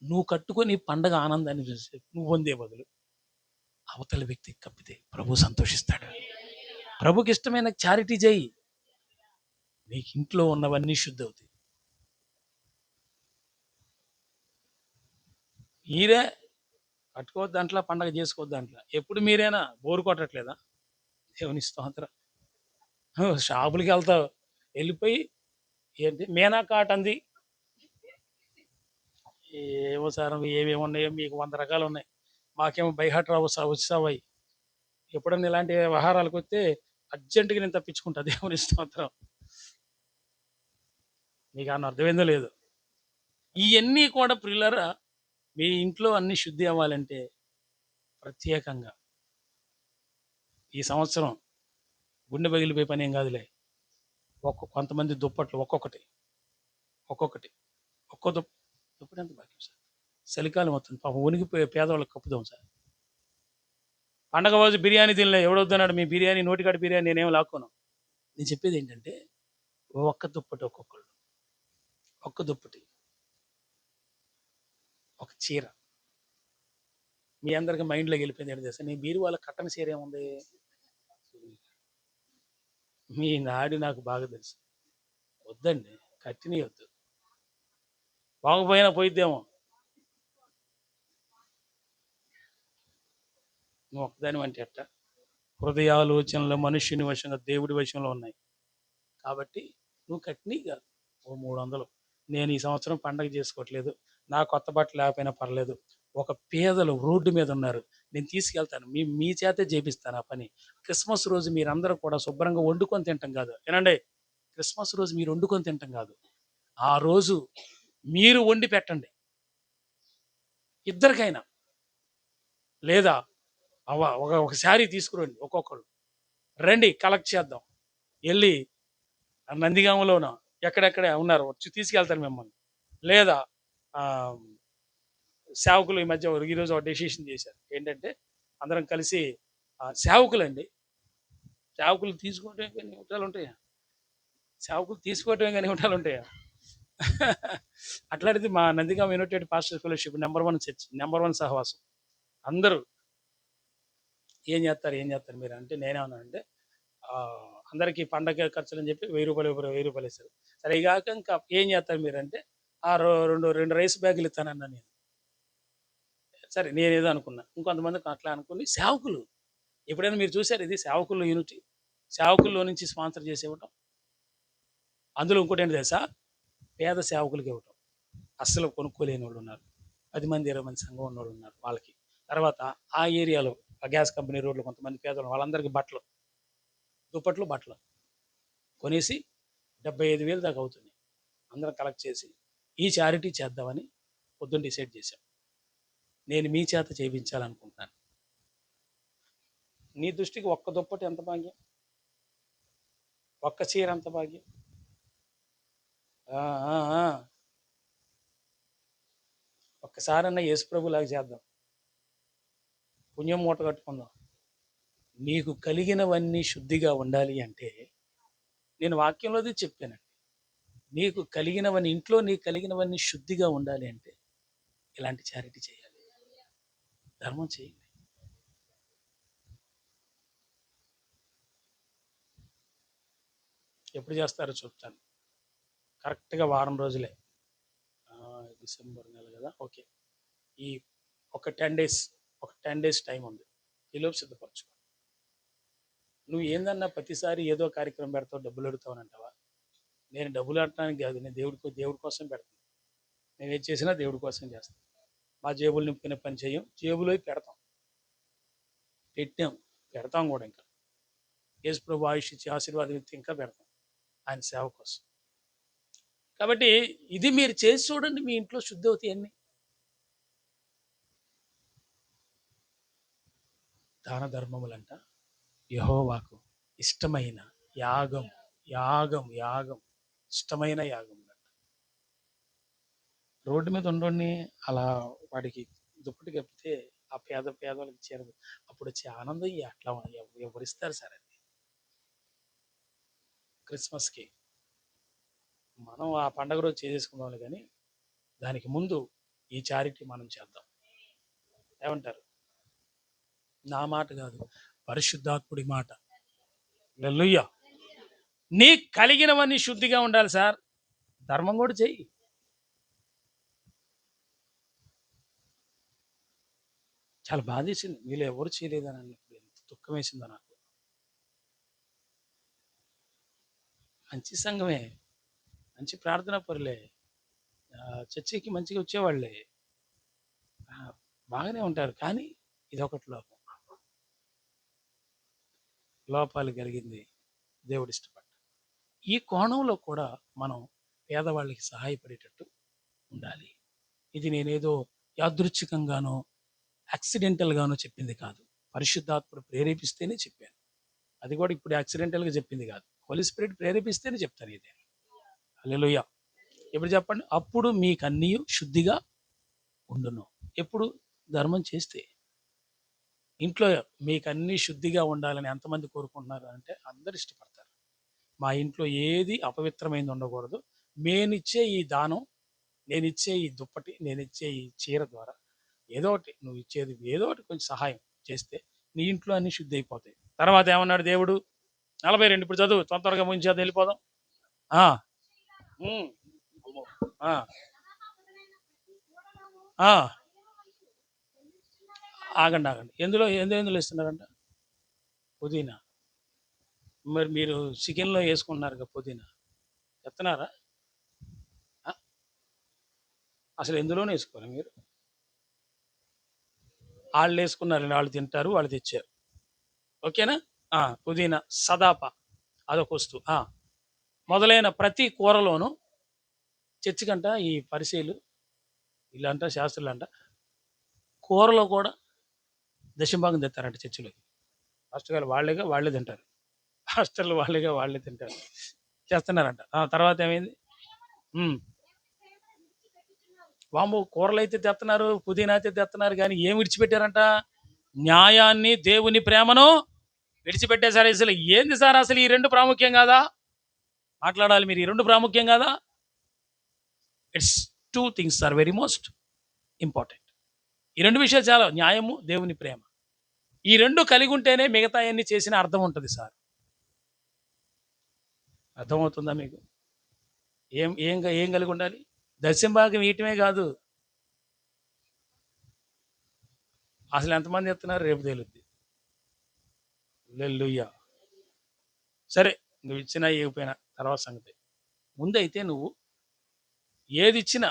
నువ్వు కట్టుకొని పండగ ఆనందాన్ని చూసి నువ్వు పొందే బదులు అవతల వ్యక్తి కప్పితే ప్రభు సంతోషిస్తాడు. ప్రభుకి ఇష్టమైన చారిటీ చేయి. నీకు ఇంట్లో ఉన్నవన్నీ శుద్ధి అవుతాయి. మీరే కట్టుకోవద్దు దాంట్లో, పండగ చేసుకోవద్దు దాంట్లో. ఎప్పుడు మీరేనా బోరు కొట్టట్లేదా? దేవుని స్తోత్రం. షాపులకి వెళ్తావు, వెళ్ళిపోయి ఏంటి మేనా కాటంది, ఏమో సార్ ఏమేమి ఉన్నాయో మీకు 100 రకాలు ఉన్నాయి. మాకేమో బైహాట్ రావు వచ్చావాయి. ఎప్పుడన్నా ఇలాంటి వ్యవహారాలకు వస్తే అర్జెంటుగా నేను తప్పించుకుంటా. దేవుని స్తోత్రం. మీకు అన్న అర్థమైందో లేదు. ఇవన్నీ కూడా ప్రియులరా, మీ ఇంట్లో అన్ని శుద్ధి అవ్వాలంటే ప్రత్యేకంగా ఈ సంవత్సరం గుండె పగిలిపోయే పని ఏం కాదులే. కొంతమంది దుప్పట్లు ఒక్కొక్కటి ఒక్కో దుప్పటి ఎంత బాగా సార్. చలికాలం వస్తుంది పాపం, వణిగిపోయే పేదవాళ్ళకి కప్పుదాం సార్. పండగ రోజు బిర్యానీ తినలే, ఎవడొద్దన్నాడు మీ బిర్యానీ, నోటికాడి బిర్యానీ నేనేం లాక్కోను. నేను చెప్పేది ఏంటంటే ఒక్క దుప్పటి, ఒక్క దుప్పటి, ఒక చీర. మీ అందరికి మైండ్లోకి వెళ్ళిపోయింది ఏంటి తెలుసా? నీ బీరువాళ్ళ కట్టని చీర ఏముంది? మీ నాడి నాకు బాగా తెలుసు. వద్దండి, కట్టినవి వద్దు. బాగుపోయినా పోయిద్దేమో. నువ్వు ఒక్కదాని అంటే ఎట్ట? హృదయాలోచనలు మనుష్యుని వశంగా దేవుడి వశంలో ఉన్నాయి. కాబట్టి నువ్వు కట్టినవి కాదు, 300. నేను ఈ సంవత్సరం పండగ చేసుకోవట్లేదు, నా కొత్త బట్టలు లేకపోయినా పర్లేదు. ఒక పేదలు రోడ్డు మీద ఉన్నారు, నేను తీసుకెళ్తాను, మీ చేతే చేపిస్తాను ఆ పని. క్రిస్మస్ రోజు మీరందరూ కూడా శుభ్రంగా వండుకొని తింటాం కాదు. ఏనండి, క్రిస్మస్ రోజు మీరు వండుకొని తింటాం కాదు, ఆ రోజు మీరు వండి పెట్టండి ఇద్దరికైనా. లేదా ఒక శారీ తీసుకురండి, ఒక్కొక్కరు రండి, కలెక్ట్ చేద్దాం. వెళ్ళి నందిగామలోన ఎక్కడెక్కడ ఉన్నారు వచ్చి తీసుకెళ్తారు మిమ్మల్ని. లేదా సేవకులు ఈ మధ్య ఈరోజు ఒక డెసిషన్ చేశారు. ఏంటంటే అందరం కలిసి సేవకులండి, సేవకులు తీసుకోవటమే కానీ ఉంటాలు ఉంటాయా? సేవకులు తీసుకోవటమే కానీ ఉంటాలు ఉంటాయా? అట్లాంటిది మా Nandigama United pastors fellowship number 1 church, number 1 సహవాసం. అందరూ ఏం చేస్తారు మీరు అంటే, నేనేమన్నానంటే అందరికీ పండగ ఖర్చులు అని చెప్పి 1000 రూపాయలు వేశారు. సరే ఇక ఇంకా ఏం చేస్తారు మీరు అంటే, రెండు రైస్ బ్యాగులు ఇస్తానన్నా నేను. సరే నేనేదో అనుకున్నా, ఇంకొంతమందికి అట్లా అనుకుని సేవకులు. ఎప్పుడైనా మీరు చూసారు ఇది సేవకుల్లో యూనిటీ? సేవకుల్లో నుంచి స్పాన్సర్ చేసి ఇవ్వటం. అందులో ఇంకోటి ఏంటి తెలుసా? పేద సేవకులకి ఇవ్వటం. అస్సలు కొనుక్కోలేని వాళ్ళు ఉన్నారు, 10 మంది 20 మంది సంఘం ఉన్నవాళ్ళు ఉన్నారు వాళ్ళకి. తర్వాత ఆ ఏరియాలో ఆ గ్యాస్ కంపెనీ రోడ్లో కొంతమంది పేదలు, వాళ్ళందరికీ బట్టలు, దుప్పట్లు బట్టలు కొనేసి 75,000 దాకా అవుతుంది. అందరం కలెక్ట్ చేసి ఈ చారిటీ చేద్దామని పొద్దున్న డిసైడ్ చేశాం. నేను మీ చేత చేయించాలనుకుంటున్నాను. నీ దృష్టికి ఒక్క దుప్పటి ఎంత భాగ్యం, ఒక్క చీర ఎంత భాగ్యం. ఒక్కసారన్నా యేసుప్రభులాగా చేద్దాం, పుణ్యం మూట కట్టుకుందాం. నీకు కలిగినవన్నీ శుద్ధిగా ఉండాలి అంటే, నేను వాక్యంలోది చెప్పానండి, నీకు కలిగినవన్నీ, ఇంట్లో నీకు కలిగినవన్నీ శుద్ధిగా ఉండాలి అంటే ఇలాంటి చారిటీ చేయాలి, ధర్మం చేయండి. ఎప్పుడు చేస్తారో చెప్తాను. కరెక్ట్గా వారం రోజులే, డిసెంబర్ నెల కదా, ఓకే. ఈ ఒక 10 డేస్ టైం ఉంది, ఈలోపు సిద్ధపరచుకో. నువ్వు ఏందన్నా ప్రతిసారి ఏదో కార్యక్రమం పెడతావు, డబ్బులు అడుగుతావు అంటావా? నేను డబ్బులు అడటానికి కాదు, నేను దేవుడి కోసం పెడతాను. నేను ఏది చేసినా దేవుడి కోసం చేస్తాను. మా జేబులు నింపుకునే పని చేయం, జేబులో పెడతాం, పెట్టాం, పెడతాం కూడా. ఇంకా యేసుప్రభు ఆయుష్ ఇచ్చి ఆశీర్వాదం ఇచ్చి ఇంకా పెడతాం ఆయన సేవ కోసం. కాబట్టి ఇది మీరు చేసి చూడండి, మీ ఇంట్లో శుద్ధి అవుతాయి అన్ని. దాన ధర్మములంట యెహోవాకు ఇష్టమైన యాగం, యాగం యాగం ఇష్టమైన యాగం. రోడ్డు మీద ఉండండి అలా వాడికి దుప్పటి కప్పితే ఆ పేదవాళ్ళకి చేరదు, అప్పుడు వచ్చే ఆనందం అట్లా ఎవరిస్తారు సార్? అది క్రిస్మస్కి మనం ఆ పండగ రోజు చేసేసుకుందాం, కానీ దానికి ముందు ఈ చారిటీ మనం చేద్దాం. ఏమంటారు? నా మాట కాదు, పరిశుద్ధాత్ముడి మాట. హల్లెలూయా. నీ కలిగినవన్నీ శుద్ధిగా ఉండాలి సార్, ధర్మం కూడా చెయ్యి. చాలా బాధేసింది, వీళ్ళు ఎవరు చేయలేదని అన్నప్పుడు ఎంత దుఃఖం వేసిందో నాకు. మంచి సంఘమే, మంచి ప్రార్థనా పరులే, చర్చికి మంచిగా వచ్చేవాళ్ళే, బాగానే ఉంటారు, కానీ ఇదొకటి లోపాలు కలిగింది దేవుడు ఇష్టపడ్డ. ఈ కోణంలో కూడా మనం పేదవాళ్ళకి సహాయపడేటట్టు ఉండాలి. ఇది నేనేదో యాదృచ్ఛికంగానో యాక్సిడెంటల్గానో చెప్పింది కాదు, పరిశుద్ధాత్ముడు ప్రేరేపిస్తేనే చెప్పాను. అది కూడా ఇప్పుడు యాక్సిడెంటల్గా చెప్పింది కాదు, హోలీ స్పిరిట్ ప్రేరేపిస్తేనే చెప్తాను ఇదే. హల్లెలూయా. ఇప్పుడు చెప్పండి, అప్పుడు మీకు అన్నీ శుద్ధిగా ఉండును. ఎప్పుడు? ధర్మం చేస్తే. ఇంట్లో మీకు అన్నీ శుద్ధిగా ఉండాలని ఎంతమంది కోరుకుంటున్నారు అంటే అందరు ఇష్టపడతారు. మా ఇంట్లో ఏది అపవిత్రమైంది ఉండకూడదు, నేనిచ్చే ఈ దానం, నేనిచ్చే ఈ దుప్పటి, నేనిచ్చే ఈ చీర ద్వారా ఏదో ఒకటి, నువ్వు ఇచ్చేది ఏదో ఒకటి కొంచెం సహాయం చేస్తే నీ ఇంట్లో అన్ని శుద్ధి అయిపోతాయి. తర్వాత ఏమన్నాడు దేవుడు? 42 ఇప్పుడు చదువు, తొందరగా ముంచి అది వెళ్ళిపోదాం. ఆగండి ఎందులో ఇస్తున్నారంట? పుదీనా. మరి మీరు చికెన్లో వేసుకుంటున్నారు కదా పుదీనా, చెప్తున్నారా? అసలు ఎందులోనే వేసుకోరు మీరు. వాళ్ళు వేసుకున్నారు, వాళ్ళు తింటారు, వాళ్ళు తెచ్చారు, ఓకేనా? పుదీనా, సదాప అదొక వస్తువు. మొదలైన ప్రతి కూరలోనూ చర్చికంట ఈ పరిచయలు వీళ్ళంట, శాస్త్రులు అంట, కూరలో కూడా దశంభాగం తెస్తారంట చర్చిలోకి. పాస్టర్ గారు వాళ్ళే తింటారు, పాస్టర్లు వాళ్ళే తింటారు, చేస్తున్నారంట. తర్వాత ఏమైంది? వాము కూరలు అయితే తెస్తున్నారు, పుదీనా అయితే తెస్తున్నారు, కానీ ఏం విడిచిపెట్టారంట? న్యాయాన్ని, దేవుని ప్రేమను విడిచిపెట్టేశారు. అసలు ఏంది సార్ అసలు ఈ రెండు ప్రాముఖ్యం కాదా? మాట్లాడాలి మీరు, ఈ రెండు ప్రాముఖ్యం కాదా? It's two things are very most important. ఈ రెండు విషయాలు చాలా, న్యాయము, దేవుని ప్రేమ. ఈ రెండు కలిగి ఉంటేనే మిగతా అన్ని చేసిన అర్థం ఉంటుంది సార్. అర్థమవుతుందా మీకు? ఏం ఏం ఏం కలిగి ఉండాలి? దశంభాగం ఇయటమే కాదు, అసలు ఎంతమంది ఎత్తున్నారు రేపు తేలుద్ది. హల్లెలూయా. సరే, నువ్వు ఇచ్చినా ఇవ్వకపోయినా తర్వాత సంగతి. ముందైతే నువ్వు ఏది ఇచ్చినా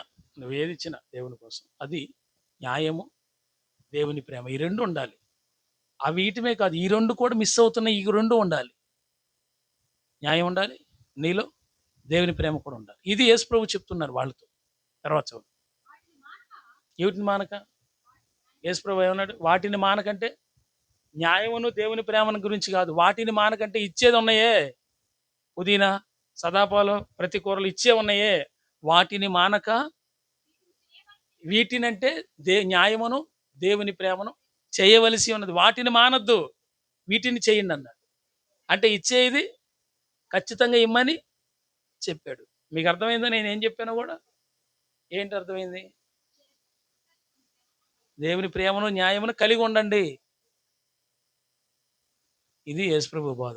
దేవుని కోసం, అది న్యాయము, దేవుని ప్రేమ, ఈ రెండు ఉండాలి. అవి ఇయటమే కాదు, ఈ రెండు కూడా మిస్ అవుతున్నాయి. ఈ రెండు ఉండాలి. న్యాయం ఉండాలి నీలో, దేవుని ప్రేమ కూడా ఉండాలి. ఇది యేసు ప్రభు చెప్తున్నారు వాళ్ళతో. తర్వాత చదువు. వీటిని మానక, యేసు ప్రభు ఏమన్నాడు? వాటిని మానకంటే న్యాయమును దేవుని ప్రేమను గురించి కాదు, వాటిని మానకంటే ఇచ్చేది ఉన్నాయే, పుదీనా, సదాపాలం, ప్రతి కూరలు ఇచ్చే ఉన్నాయే, వాటిని మానక వీటినంటే న్యాయమును దేవుని ప్రేమను చేయవలసి ఉన్నది. వాటిని మానద్దు, వీటిని చేయండి అన్నాడు. అంటే ఇచ్చేది ఖచ్చితంగా ఇమ్మని చెప్పాడు. మీకు అర్థమైందో నేను ఏం చెప్పానో కూడా? ఏంటి అర్థమైంది? దేవుని ప్రేమను, న్యాయమును కలిగి ఉండండి. ఇది యేసుప్రభు బోధ.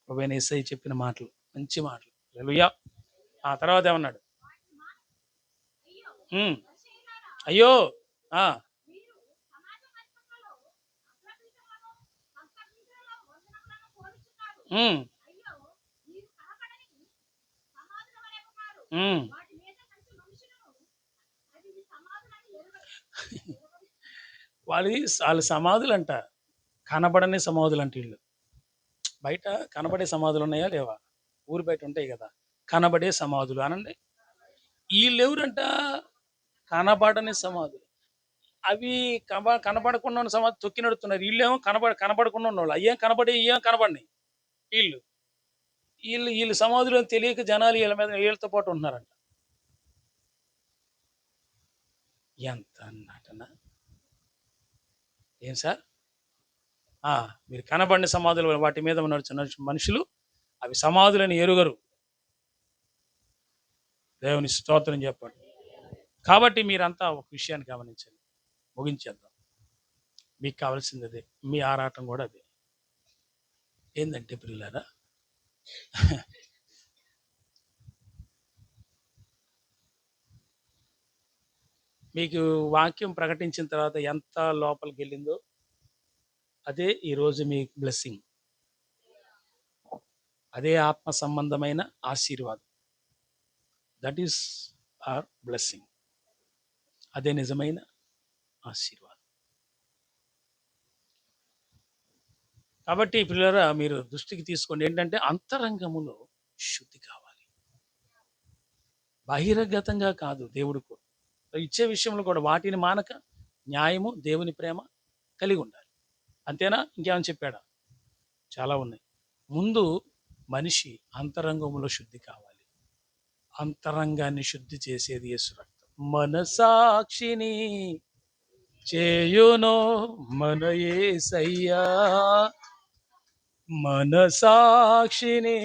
ప్రభువైన యేసయ్య చెప్పిన మాటలు, మంచి మాటలు. హల్లెలూయా. ఆ తర్వాత ఏమన్నాడు? అయ్యో, వాళ్ళ సమాధులు అంట, కనబడని సమాధులు అంట. వీళ్ళు బయట కనబడే సమాధులు ఉన్నాయా లేవా? ఊరు బయట ఉంటాయి కదా కనబడే సమాధులు అనండి. వీళ్ళు ఎవరంట? కనబడని సమాధులు. అవి కనబడకుండా ఉన్న సమాధి తొక్కి నడుతున్నారు. వీళ్ళేమో కనబడకుండా ఉన్నవాళ్ళు. అయ్యేం కనబడి ఏం కనబడినాయి. వీళ్ళు వీళ్ళు వీళ్ళు సమాధులు అని తెలియక జనాలు వీళ్ళ మీద వీళ్ళతో పాటు ఉంటున్నారంట. ఎంత నటన! ఏం సార్? మీరు కనబడిన సమాధులు, వాటి మీద నడుచున్న మనుషులు అవి సమాధులని ఎరుగరు. దేవుని స్తోత్రం చెప్పండి. కాబట్టి మీరంతా ఒక విషయాన్ని గమనించండి. ముగించేద్దాం. మీకు కావాల్సింది అదే, మీ ఆరాటం కూడా అదే. ఏందంటే ప్రియులారా, మీకు వాక్యం ప్రకటించిన తర్వాత ఎంత లోపలికి వెళ్ళిందో అదే ఈరోజు మీ బ్లెస్సింగ్, అదే ఆత్మ సంబంధమైన ఆశీర్వాదం. That is our blessing. అదే నిజమైన ఆశీర్వాదం. కాబట్టి పిల్లరా, మీరు దృష్టికి తీసుకోండి, ఏంటంటే అంతరంగములో శుద్ధి కావాలి, బహిర్గతంగా కాదు. దేవుడు కూడా ఇచ్చే విషయంలో కూడా వాటిని మానక న్యాయము, దేవుని ప్రేమ కలిగి ఉండాలి. అంతేనా? ఇంకేమైనా చెప్పాడా? చాలా ఉన్నాయి. ముందు మనిషి అంతరంగంలో శుద్ధి కావాలి. అంతరంగాన్ని శుద్ధి చేసేది యేసు రక్తం. మనసాక్షిని చేయునో మన యేసయ్యా, మనసాక్షిని.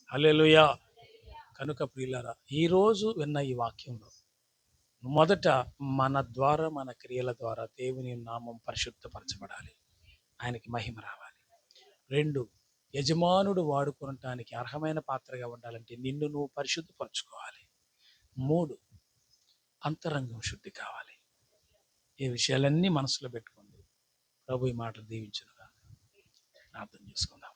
హల్లెలూయా. కనుక ప్రియులారా, ఈరోజు విన్న ఈ వాక్యంలో మొదట మన ద్వారా, మన క్రియల ద్వారా దేవుని నామం పరిశుద్ధపరచబడాలి, ఆయనకి మహిమ రావాలి. 2, యజమానుడు వాడుకోవటానికి అర్హమైన పాత్రగా ఉండాలంటే నిన్ను నువ్వు పరిశుద్ధపరచుకోవాలి. 3, అంతరంగం శుద్ధి కావాలి. ఈ విషయాలన్నీ మనసులో పెట్టుకోండి. ప్రభు ఈ మాటలు దీవించునుగా. ప్రార్థన చేసుకుందాం.